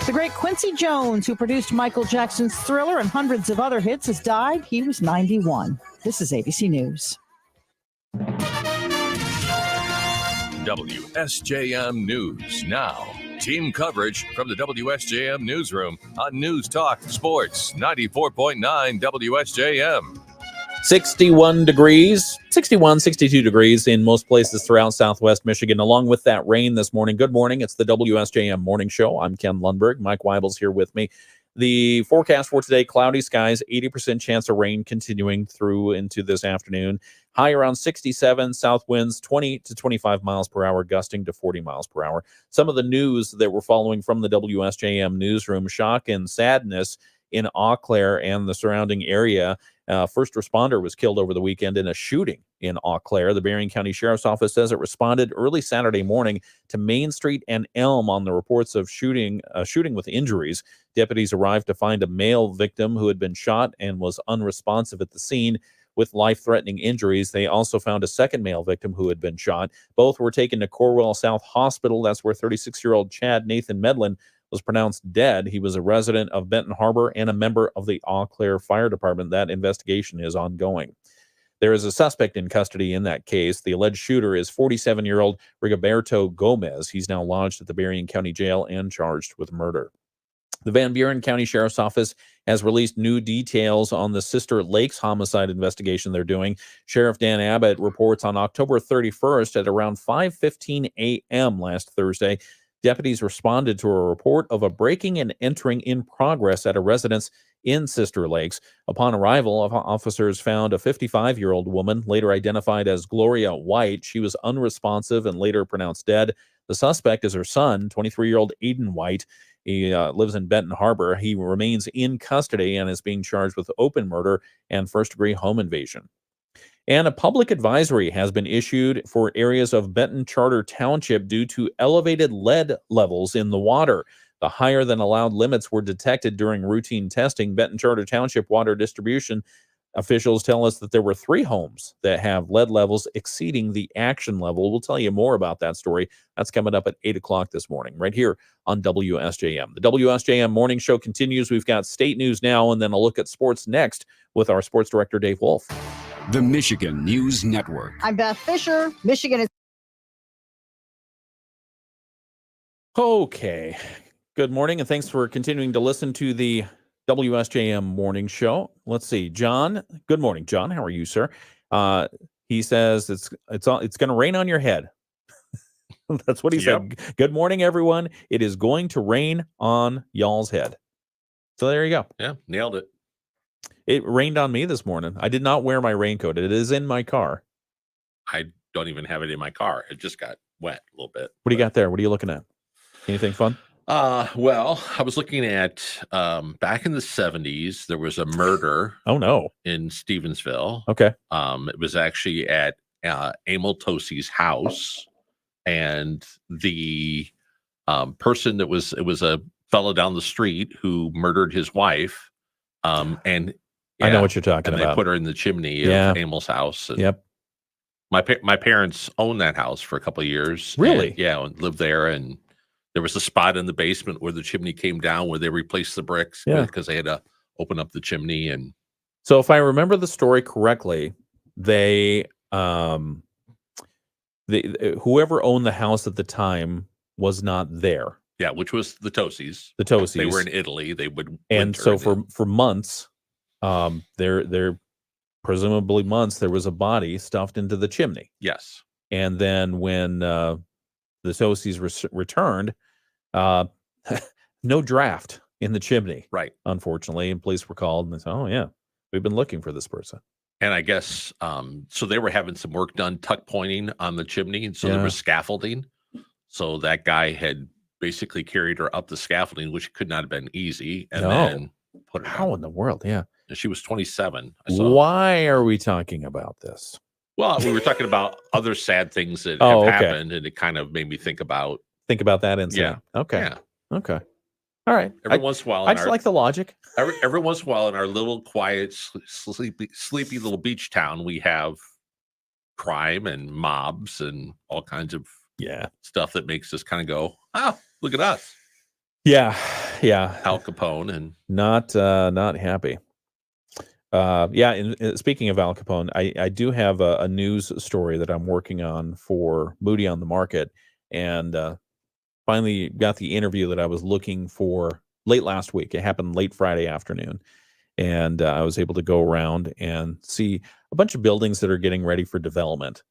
The great Quincy Jones, who produced Michael Jackson's Thriller and hundreds of other hits, has died. He was 91. This is ABC News.
WSJM News Now. Team coverage from the WSJM Newsroom on News Talk Sports 94.9 WSJM.
61 degrees, 61, 62 degrees in most places throughout Southwest Michigan, along with that rain this morning. Good morning. It's the WSJM Morning Show. I'm Ken Lundberg. Mike Weibel's here with me. The forecast for today, cloudy skies, 80% chance of rain continuing through into this afternoon. High around 67, south winds 20 to 25 miles per hour, gusting to 40 miles per hour. Some of the news that we're following from the WSJM newsroom, shock and sadness in Eau Claire and the surrounding area. First responder was killed over the weekend in a shooting in Eau Claire. The Berrien County Sheriff's Office says it responded early Saturday morning to Main Street and Elm on the reports of shooting with injuries. Deputies arrived to find a male victim who had been shot and was unresponsive at the scene with life-threatening injuries. They also found a second male victim who had been shot. Both were taken to Corwell South Hospital. That's where 36-year-old Chad Nathan Medlin was pronounced dead. He was a resident of Benton Harbor and a member of the Eau Claire Fire Department. That investigation is ongoing. There is a suspect in custody in that case. The alleged shooter is 47-year-old Rigoberto Gomez. He's now lodged at the Berrien County Jail and charged with murder. The Van Buren County Sheriff's Office has released new details on the Sister Lakes homicide investigation they're doing. Sheriff Dan Abbott reports on October 31st at around 5:15 a.m. last Thursday, deputies responded to a report of a breaking and entering in progress at a residence in Sister Lakes. Upon arrival, officers found a 55-year-old woman, later identified as Gloria White. She was unresponsive and later pronounced dead. The suspect is her son, 23-year-old Aiden White. He lives in Benton Harbor. He remains in custody and is being charged with open murder and first-degree home invasion. And a public advisory has been issued for areas of Benton Charter Township due to elevated lead levels in the water. The higher than allowed limits were detected during routine testing. Benton Charter Township Water Distribution Officials tell us that there were 3 homes that have lead levels exceeding the action level. We'll tell you more about that story. That's coming up at 8 o'clock this morning, right here on WSJM. The WSJM Morning Show continues. We've got state news now, and then a look at sports next with our sports director, Dave Wolf.
The Michigan News Network.
I'm Beth Fisher. Michigan is.
Okay. Good morning, and thanks for continuing to listen to the WSJM Morning Show. Let's see, John. Good morning, John. How are you, sir? He says it's going to rain on your head. That's what he said. Good morning, everyone. It is going to rain on y'all's head. So there you go.
Yeah, nailed it.
It rained on me this morning. I did not wear my raincoat. It is in my car.
I don't even have it in my car. It just got wet a little bit.
What do you got there? What are you looking at? Anything fun?
Well, I was looking at back in the 70s, there was a murder.
Oh no.
In Stevensville.
Okay.
It was actually at Emil Tosi's house, and the person it was a fellow down the street who murdered his wife. And
I know what you're talking
and
about.
they put her in the chimney of Emil's house. And
Yep.
My parents owned that house for a couple of years.
Really?
And, and lived there. And there was a spot in the basement where the chimney came down where they replaced the bricks because they had to open up the chimney. And
so if I remember the story correctly, they whoever owned the house at the time was not there.
Yeah, which was the Tosis.
The Tosis.
They were in Italy. They would
and
winter
so for months, there presumably months, there was a body stuffed into the chimney.
Yes.
And then when the Tosis returned, no draft in the chimney.
Right.
Unfortunately, and police were called and they said, "Oh yeah, we've been looking for this person."
And I guess so they were having some work done, tuck pointing on the chimney, and so there was scaffolding. So that guy had basically carried her up the scaffolding, which could not have been easy, and then put her
How in the world? Yeah.
And she was 27.
Why are we talking about this?
Well, we were talking about other sad things that
Oh,
have
okay.
happened, and it kind of made me think about
that incident.
Yeah.
Okay.
Yeah.
Okay. All right.
Every once in a while,
I just like the logic.
Every once in a while, in our little quiet, sleepy little beach town, we have crime and mobs and all kinds of stuff that makes us kind of go, "Oh, look at us."
Yeah.
Al Capone and
not happy. And speaking of Al Capone, I do have a news story that I'm working on for Moody on the Market, and finally got the interview that I was looking for late last week. It happened late Friday afternoon, and I was able to go around and see a bunch of buildings that are getting ready for development,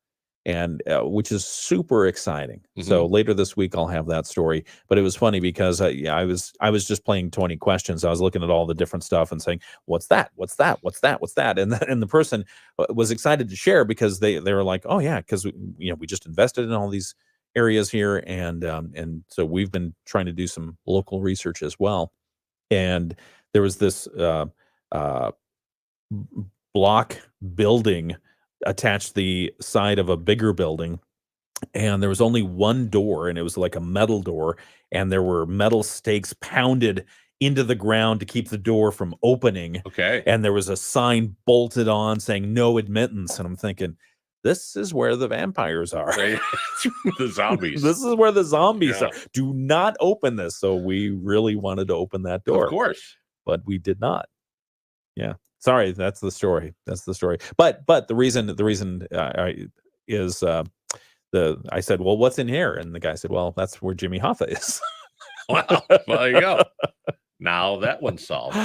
and which is super exciting. So later this week I'll have that story. But it was funny because I was just playing 20 questions. I was looking at all the different stuff and saying, "What's that? What's that? What's that? What's that?" And the person was excited to share because they were like, "Oh yeah, because we just invested in all these areas here, and so we've been trying to do some local research as well." And there was this block building attached to the side of a bigger building, and there was only one door, and it was like a metal door, and there were metal stakes pounded into the ground to keep the door from opening.
Okay.
And there was a sign bolted on saying "No admittance," and I'm thinking, this is where the vampires are.
The zombies.
This is where the zombies
Yeah.
are. Do not open this. So we really wanted to open that door.
Of course.
But we did not. Yeah. Sorry, that's the story. That's the story. But the reason is I said, "Well, what's in here?" And the guy said, "Well, that's where Jimmy Hoffa is."
Wow. Well, there you go. Now that one's solved.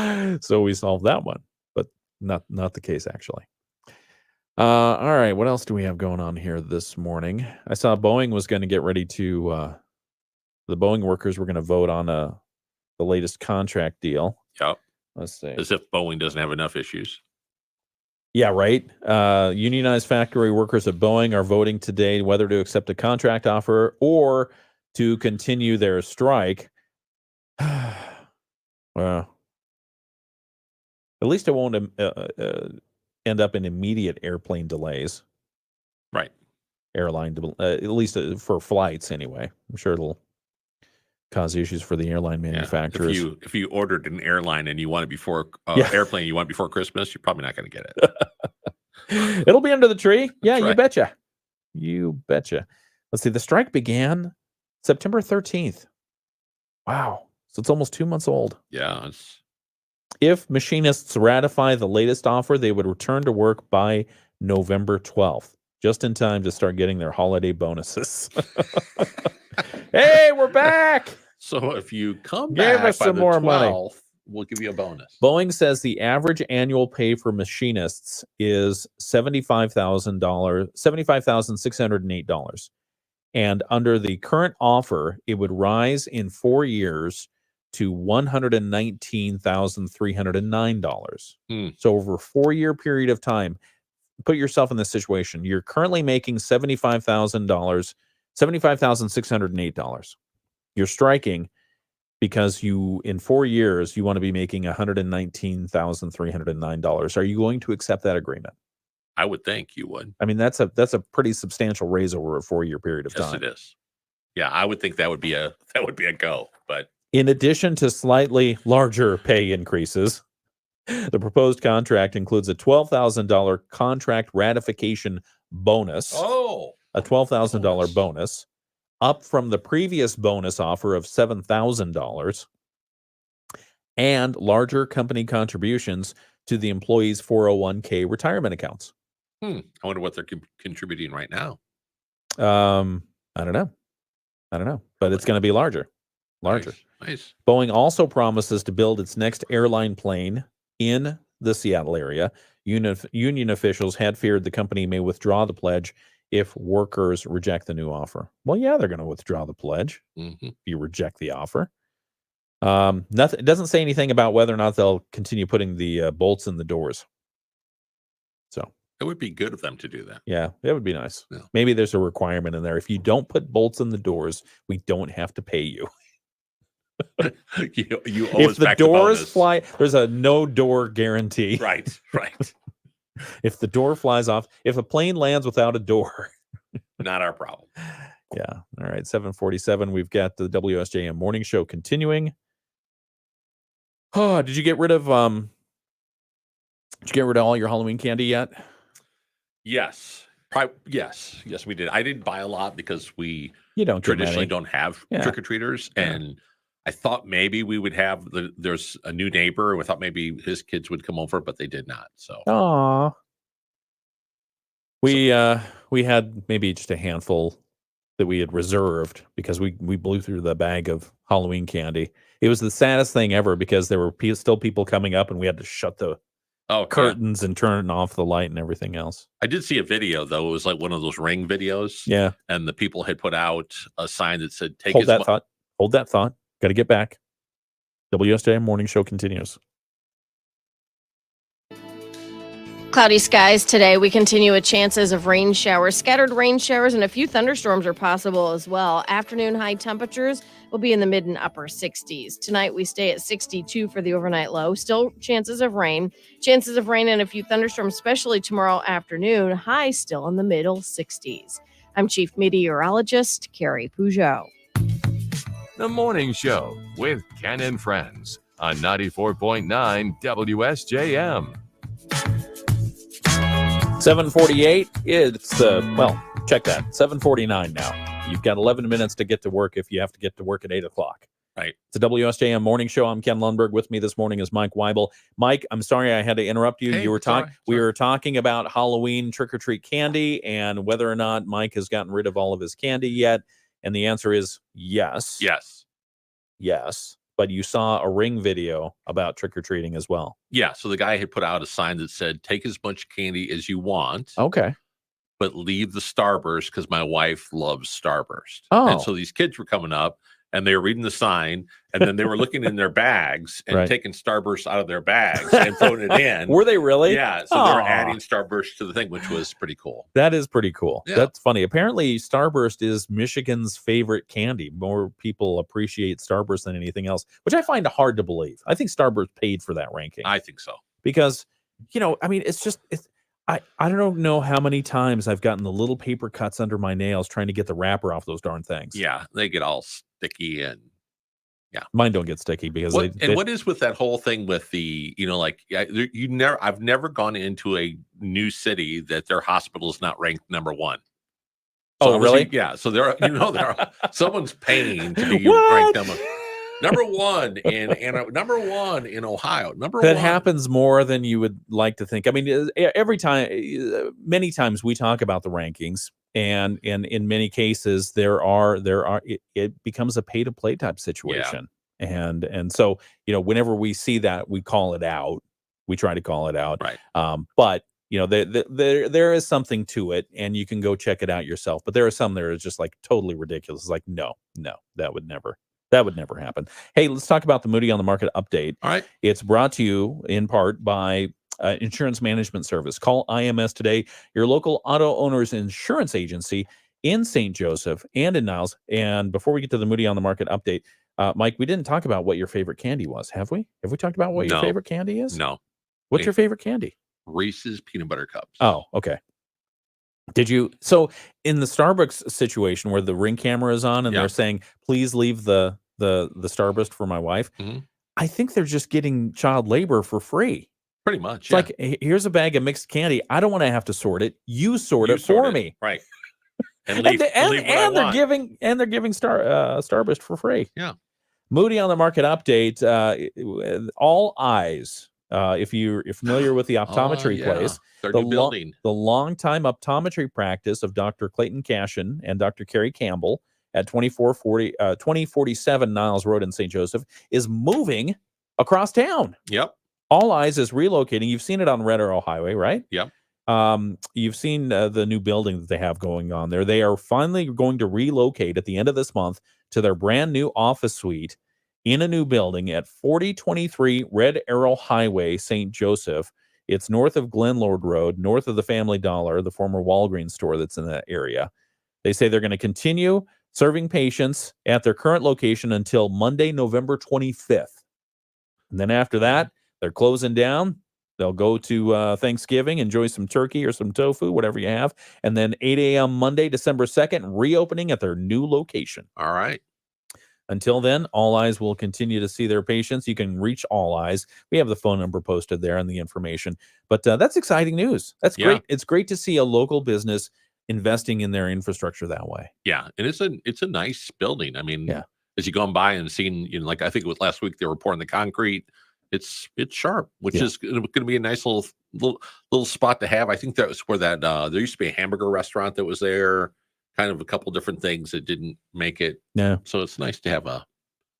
So we solved that one, but not the case actually. All right, what else do we have going on here this morning? I saw Boeing was going to get ready to the Boeing workers were going to vote on the latest contract deal.
Yep.
Let's see.
As if Boeing doesn't have enough issues.
Yeah, right. Unionized factory workers at Boeing are voting today whether to accept a contract offer or to continue their strike. Well, at least it won't end up in immediate airplane delays.
Right.
At least for flights anyway. I'm sure it'll cause issues for the airline manufacturers.
If you ordered an airline and you want it before airplane, you want it before Christmas, you're probably not going to get
it. It'll be under the tree. Yeah,
That's
you
right.
betcha. You betcha. Let's see. The strike began September 13th. Wow. So it's almost 2 months old.
Yeah.
If machinists ratify the latest offer, they would return to work by November 12th, just in time to start getting their holiday bonuses. Hey, we're back.
So if you come
Give
back
us
by
some
the
more money.
12th, we'll give you a bonus.
Boeing says the average annual pay for machinists is $75,608. And under the current offer, it would rise in 4 years to $119,309. So over a 4-year period of time, put yourself in this situation. You're currently making $75,608. You're striking because in 4 years, you want to be making $119,309. Are you going to accept that agreement?
I would think you would.
I mean, that's a pretty substantial raise over a 4-year period of time.
Yes, it is. Yeah, I would think that would be a go. But
in addition to slightly larger pay increases, the proposed contract includes a $12,000 contract ratification bonus.
Oh,
a $12,000 bonus, up from the previous bonus offer of $7,000, and larger company contributions to the employees' 401k retirement accounts.
I wonder what they're contributing right now.
I don't know, but it's going to be larger.
Nice.
Boeing also promises to build its next airline plane in the Seattle area. Union officials had feared the company may withdraw the pledge if workers reject the new offer. Well, yeah, they're going to withdraw the pledge if you reject the offer. Nothing. It doesn't say anything about whether or not they'll continue putting the bolts in the doors. So
it would be good of them to do that.
Yeah, that would be nice.
Yeah.
Maybe there's a requirement in there. If you don't put bolts in the doors, we don't have to pay you.
you owe
If
us
the
back the
doors
bonus.
fly, there's a no door guarantee.
Right.
If the door flies off, if a plane lands without a door,
Not our problem.
yeah. All right, 7:47. We've got the WSJM morning show continuing. Oh, did you get rid of all your Halloween candy yet?
Yes. Yes, we did. I didn't buy a lot because we
You don't get
traditionally
many.
don't have
Yeah.
trick-or-treaters. And I thought maybe we would have there's a new neighbor, and we thought maybe his kids would come over, but they did not. So
Aw. We had maybe just a handful that we had reserved because we blew through the bag of Halloween candy. It was the saddest thing ever because there were still people coming up and we had to shut the curtains and turn off the light and everything else.
I did see a video though. It was like one of those Ring videos.
Yeah.
And the people had put out a sign that said, "Take
Hold
as
that
mu-"
thought. Hold that thought. Got to get back. WSJ Morning Show continues.
Cloudy skies today. We continue with chances of rain showers. Scattered rain showers and a few thunderstorms are possible as well. Afternoon high temperatures will be in the mid and upper 60s. Tonight we stay at 62 for the overnight low. Still chances of rain. Chances of rain and a few thunderstorms, especially tomorrow afternoon. High still in the middle 60s. I'm Chief Meteorologist Carrie Peugeot.
The Morning Show with Ken and Friends on 94.9 WSJM.
7:48. It's check that. 7:49 now. You've got 11 minutes to get to work if you have to get to work at 8 o'clock.
Right.
It's a WSJM morning show. I'm Ken Lundberg. With me this morning is Mike Weibel. Mike, I'm sorry I had to interrupt you.
Hey,
You were
it's all
talking.
right.
We were talking about Halloween trick-or-treat candy and whether or not Mike has gotten rid of all of his candy yet. And the answer is yes. Yes. But you saw a Ring video about trick-or-treating as well.
Yeah. So the guy had put out a sign that said, "Take as much candy as you want,
Okay.
but leave the Starburst because my wife loves Starburst."
Oh.
And so these kids were coming up and they were reading the sign, and then they were looking in their bags and
Right.
taking Starburst out of their bags and throwing it in.
Were they really?
Yeah. So they were
Aw.
adding Starburst to the thing, which was pretty cool.
That is pretty cool.
Yeah.
That's funny. Apparently, Starburst is Michigan's favorite candy. More people appreciate Starburst than anything else, which I find hard to believe. I think Starburst paid for that ranking
I think so.
because, I mean, I don't know how many times I've gotten the little paper cuts under my nails trying to get the wrapper off those darn things.
Yeah. They get all sticky and Yeah.
Mine don't get sticky because
what is with that whole thing with the, I've never gone into a new city that their hospital is not ranked number one. So
really?
Yeah. So there are someone's paying to be ranked number one in Ohio.
That happens more than you would like to think. I mean, every time, many times we talk about the rankings, and in many cases it becomes a pay to play type situation. And so, whenever we see that, we call it out. We try to call it out.
Right.
But there is something to it, and you can go check it out yourself. But there are some that are just like totally ridiculous. It's like, no, that would never happen. Hey, let's talk about the Moody on the Market update.
All right.
It's brought to you in part by Insurance Management Service. Call IMS today, your local auto owners insurance agency in St. Joseph and in Niles. And before we get to the Moody on the Market update, Mike, we didn't talk about what your favorite candy was, have we? Have we talked about what your favorite candy is?
No.
What's your favorite candy?
Reese's Peanut Butter Cups.
Oh, okay. So in the Starbucks situation where the Ring camera is on and they're saying, please leave the Starburst for my wife, I think they're just getting child labor for free.
Pretty much.
It's like, here's a bag of mixed candy. I don't want to have to sort it. You sort it for me.
Right.
And they're giving Starburst for free.
Yeah.
Moody on the Market update. All eyes. If you're familiar with the optometry place,
the building,
the longtime optometry practice of Dr. Clayton Cashin and Dr. Kerry Campbell at 2047 Niles Road in St. Joseph is moving across town.
Yep.
All Eyes is relocating. You've seen it on Red Arrow Highway, right?
Yep.
You've seen the new building that they have going on there. They are finally going to relocate at the end of this month to their brand new office suite in a new building at 4023 Red Arrow Highway, St. Joseph. It's north of Glenlord Road, north of the Family Dollar, the former Walgreens store that's in that area. They say they're going to continue serving patients at their current location until Monday, November 25th. And then after that, they're closing down. They'll go to Thanksgiving, enjoy some turkey or some tofu, whatever you have. And then 8 a.m. Monday, December 2nd, reopening at their new location.
All right.
Until then, All Eyes will continue to see their patients. You can reach All Eyes. We have the phone number posted there and the information. But that's exciting news. That's great. It's great to see a local business investing in their infrastructure that way.
Yeah, and it's a nice building. I mean, as you gone by and seen, like I think it was last week they were pouring the concrete. It's sharp, which is going to be a nice little spot to have. I think that was where that there used to be a hamburger restaurant that was there. Kind of a couple different things that didn't make it.
Yeah.
So it's nice to have a.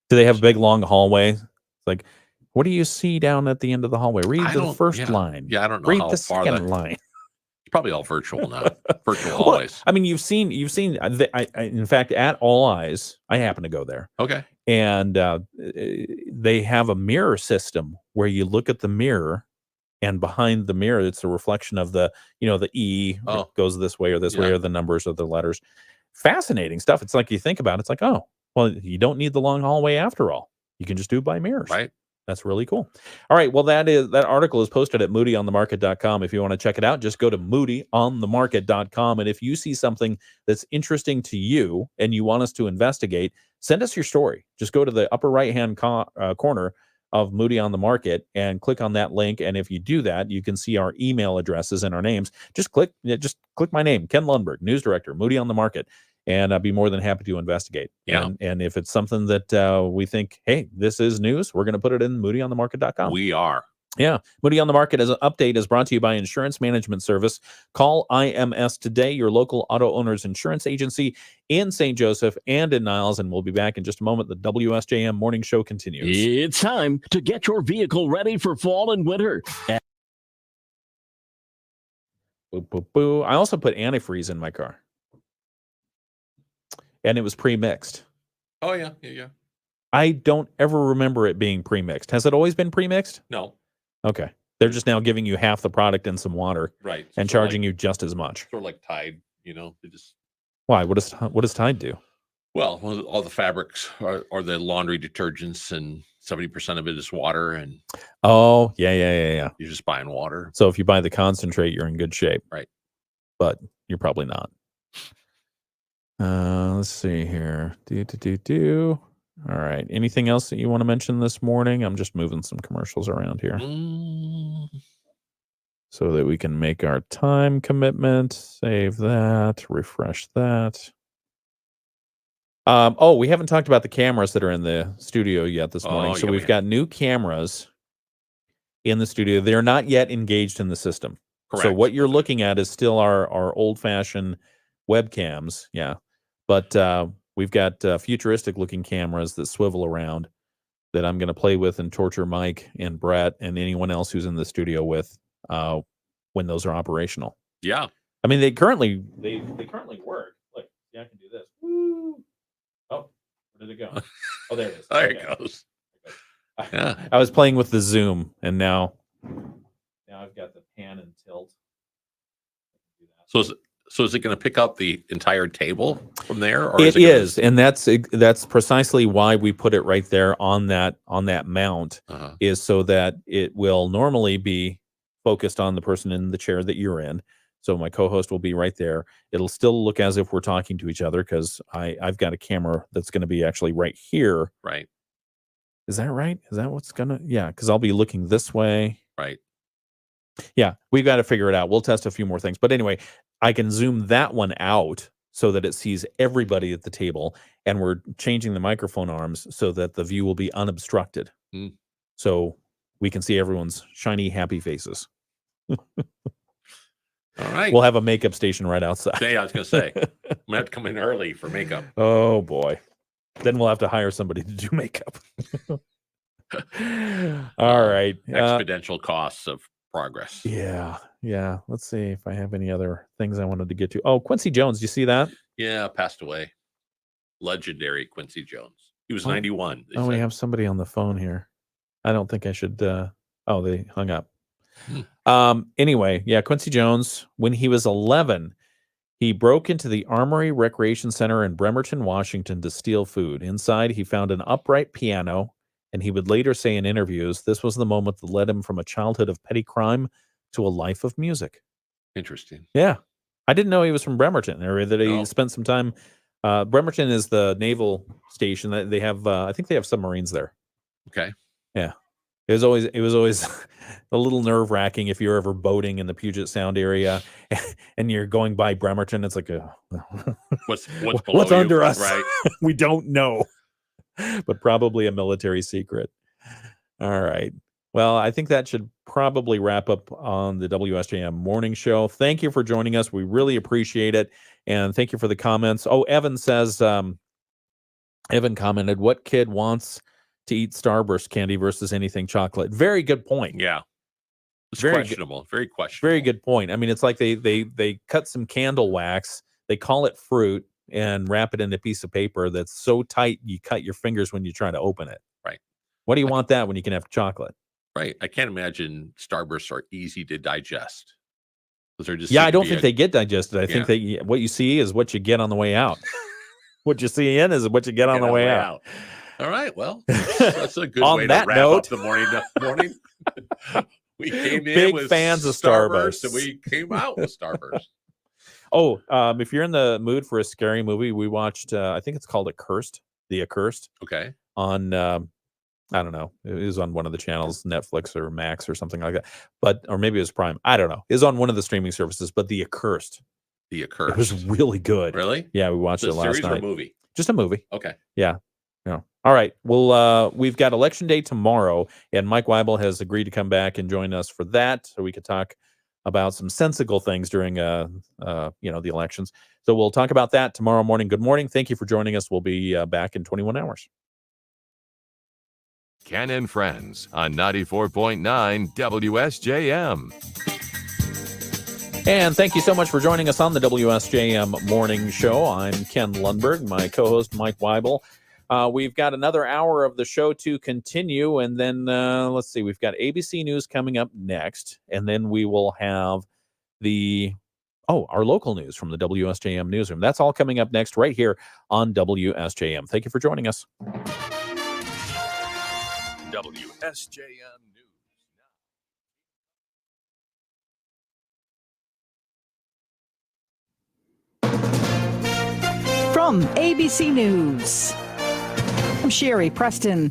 Do they have a big long hallway? It's like, what do you see down at the end of the hallway? Read the first line.
Yeah, I don't know.
Read
how
the
far
second line.
It's probably all virtual now. Virtual hallways.
I mean, you've seen. In fact, at All Eyes, I happen to go there.
Okay.
And they have a mirror system where you look at the mirror. And behind the mirror, it's a reflection of the E goes this way or this way, or the numbers or the letters. Fascinating stuff. It's like you think about it, it's like, oh, well, you don't need the long hallway after all. You can just do it by mirrors.
Right.
That's really cool. All right. Well, that article is posted at moodyonthemarket.com. If you want to check it out, just go to moodyonthemarket.com. And if you see something that's interesting to you and you want us to investigate, send us your story. Just go to the upper right-hand corner of Moody on the Market and click on that link. And if you do that, you can see our email addresses and our names. Just click my name, Ken Lundberg, News Director, Moody on the Market, and I'd be more than happy to investigate.
Yeah.
And if it's something that we think, hey, this is news, we're going to put it in moodyonthemarket.com.
We are.
Yeah. Moody on the Market as an update is brought to you by Insurance Management Service. Call IMS today, your local auto owners insurance agency in St. Joseph and in Niles. And we'll be back in just a moment. The WSJM morning show continues.
It's time to get your vehicle ready for fall and winter.
Boo, boo, boo. I also put antifreeze in my car. And it was pre-mixed.
Oh, yeah. Yeah.
I don't ever remember it being pre-mixed. Has it always been pre-mixed?
No.
Okay. They're just now giving you half the product in some water.
Right.
And charging you just as much.
Sort of like Tide, they just.
Why? What does Tide do?
Well, all the fabrics are the laundry detergents, and 70% of it is water. And
oh, yeah.
You're just buying water.
So if you buy the concentrate, you're in good shape.
Right.
But you're probably not. Let's see here. All right. Anything else that you want to mention this morning? I'm just moving some commercials around here so that we can make our time commitment. Save that. Refresh that. We haven't talked about the cameras that are in the studio yet this morning. So we've got new cameras in the studio. They're not yet engaged in the system.
Correct.
So what you're looking at is still our old-fashioned webcams. Yeah. But we've got futuristic looking cameras that swivel around that I'm going to play with and torture Mike and Brett and anyone else who's in the studio with when those are operational.
Yeah.
I mean, they currently work. Look, yeah, I can do this. Woo. Oh, where did it go? Oh, there it is.
There it goes. Yeah.
I was playing with the zoom, and now I've got the pan and tilt.
So is it going to pick up the entire table from there? Or
It is, and that's precisely why we put it right there on that mount, is so that it will normally be focused on the person in the chair that you're in. So my co-host will be right there. It'll still look as if we're talking to each other because I've got a camera that's going to be actually right here.
Right.
Is that right? Is that what's going to? Yeah, because I'll be looking this way.
Right.
Yeah, we've got to figure it out. We'll test a few more things. But anyway, I can zoom that one out so that it sees everybody at the table. And we're changing the microphone arms so that the view will be unobstructed. So we can see everyone's shiny, happy faces.
All right.
We'll have a makeup station right outside.
Yeah, I was going to say, I'm going to have to come in early for makeup.
Oh, boy. Then we'll have to hire somebody to do makeup. All right.
Exponential costs of progress.
Yeah. Let's see if I have any other things I wanted to get to. Oh, Quincy Jones. Do you see that?
Yeah, passed away. Legendary Quincy Jones. He was 91.
Oh, we have somebody on the phone here. I don't think I should. They hung up. Anyway, yeah, Quincy Jones, when he was 11, he broke into the Armory Recreation Center in Bremerton, Washington to steal food. Inside, he found an upright piano, and he would later say in interviews, this was the moment that led him from a childhood of petty crime to a life of music.
Interesting.
Yeah. I didn't know he was from Bremerton, or that he spent some time. Bremerton is the naval station that they have. I think they have submarines there.
Okay.
Yeah. It was always a little nerve-wracking if you're ever boating in the Puget Sound area and you're going by Bremerton. It's like what's under us?
Right.
We don't know, but probably a military secret. All right. Well, I think that should probably wrap up on the WSJM morning show. Thank you for joining us. We really appreciate it. And thank you for the comments. Oh, Evan says, Evan commented, what kid wants to eat Starburst candy versus anything chocolate? Very good point.
Yeah. It's
very
questionable. Very questionable.
Very good point. I mean, it's like they cut some candle wax, they call it fruit, and wrap it in a piece of paper that's so tight you cut your fingers when you try to open it.
Right.
What do you want that when you can have chocolate?
Right. I can't imagine Starbursts are easy to digest. They're just
I don't think they get digested. I think that what you see is what you get on the way out. What you see in is what you get on the way out.
All right. Well, that's a good way to wrap up the morning. We came in
big
with
fans of Starburst,
and we came out with Starburst.
Oh, if you're in the mood for a scary movie, we watched. I think it's called The Accursed.
Okay.
On I don't know. It was on one of the channels, Netflix or Max or something like that. Or maybe it was Prime. I don't know. It was on one of the streaming services. But The Accursed.
The Accursed.
It was really good.
Really?
Yeah, we watched it last
night. Or a movie?
Just a movie.
Okay.
Yeah. All right. Well, we've got Election Day tomorrow, and Mike Weibel has agreed to come back and join us for that, so we could talk about some sensible things during, the elections. So we'll talk about that tomorrow morning. Good morning. Thank you for joining us. We'll be back in 21 hours.
Ken and Friends on 94.9 WSJM.
And thank you so much for joining us on the WSJM Morning Show. I'm Ken Lundberg, my co-host Mike Weibel. We've got another hour of the show to continue, and then let's see, we've got ABC News coming up next, and then we will have our local news from the WSJM newsroom. That's all coming up next right here on WSJM. Thank you for joining us.
WSJM News.
From ABC News. I'm Sherry Preston.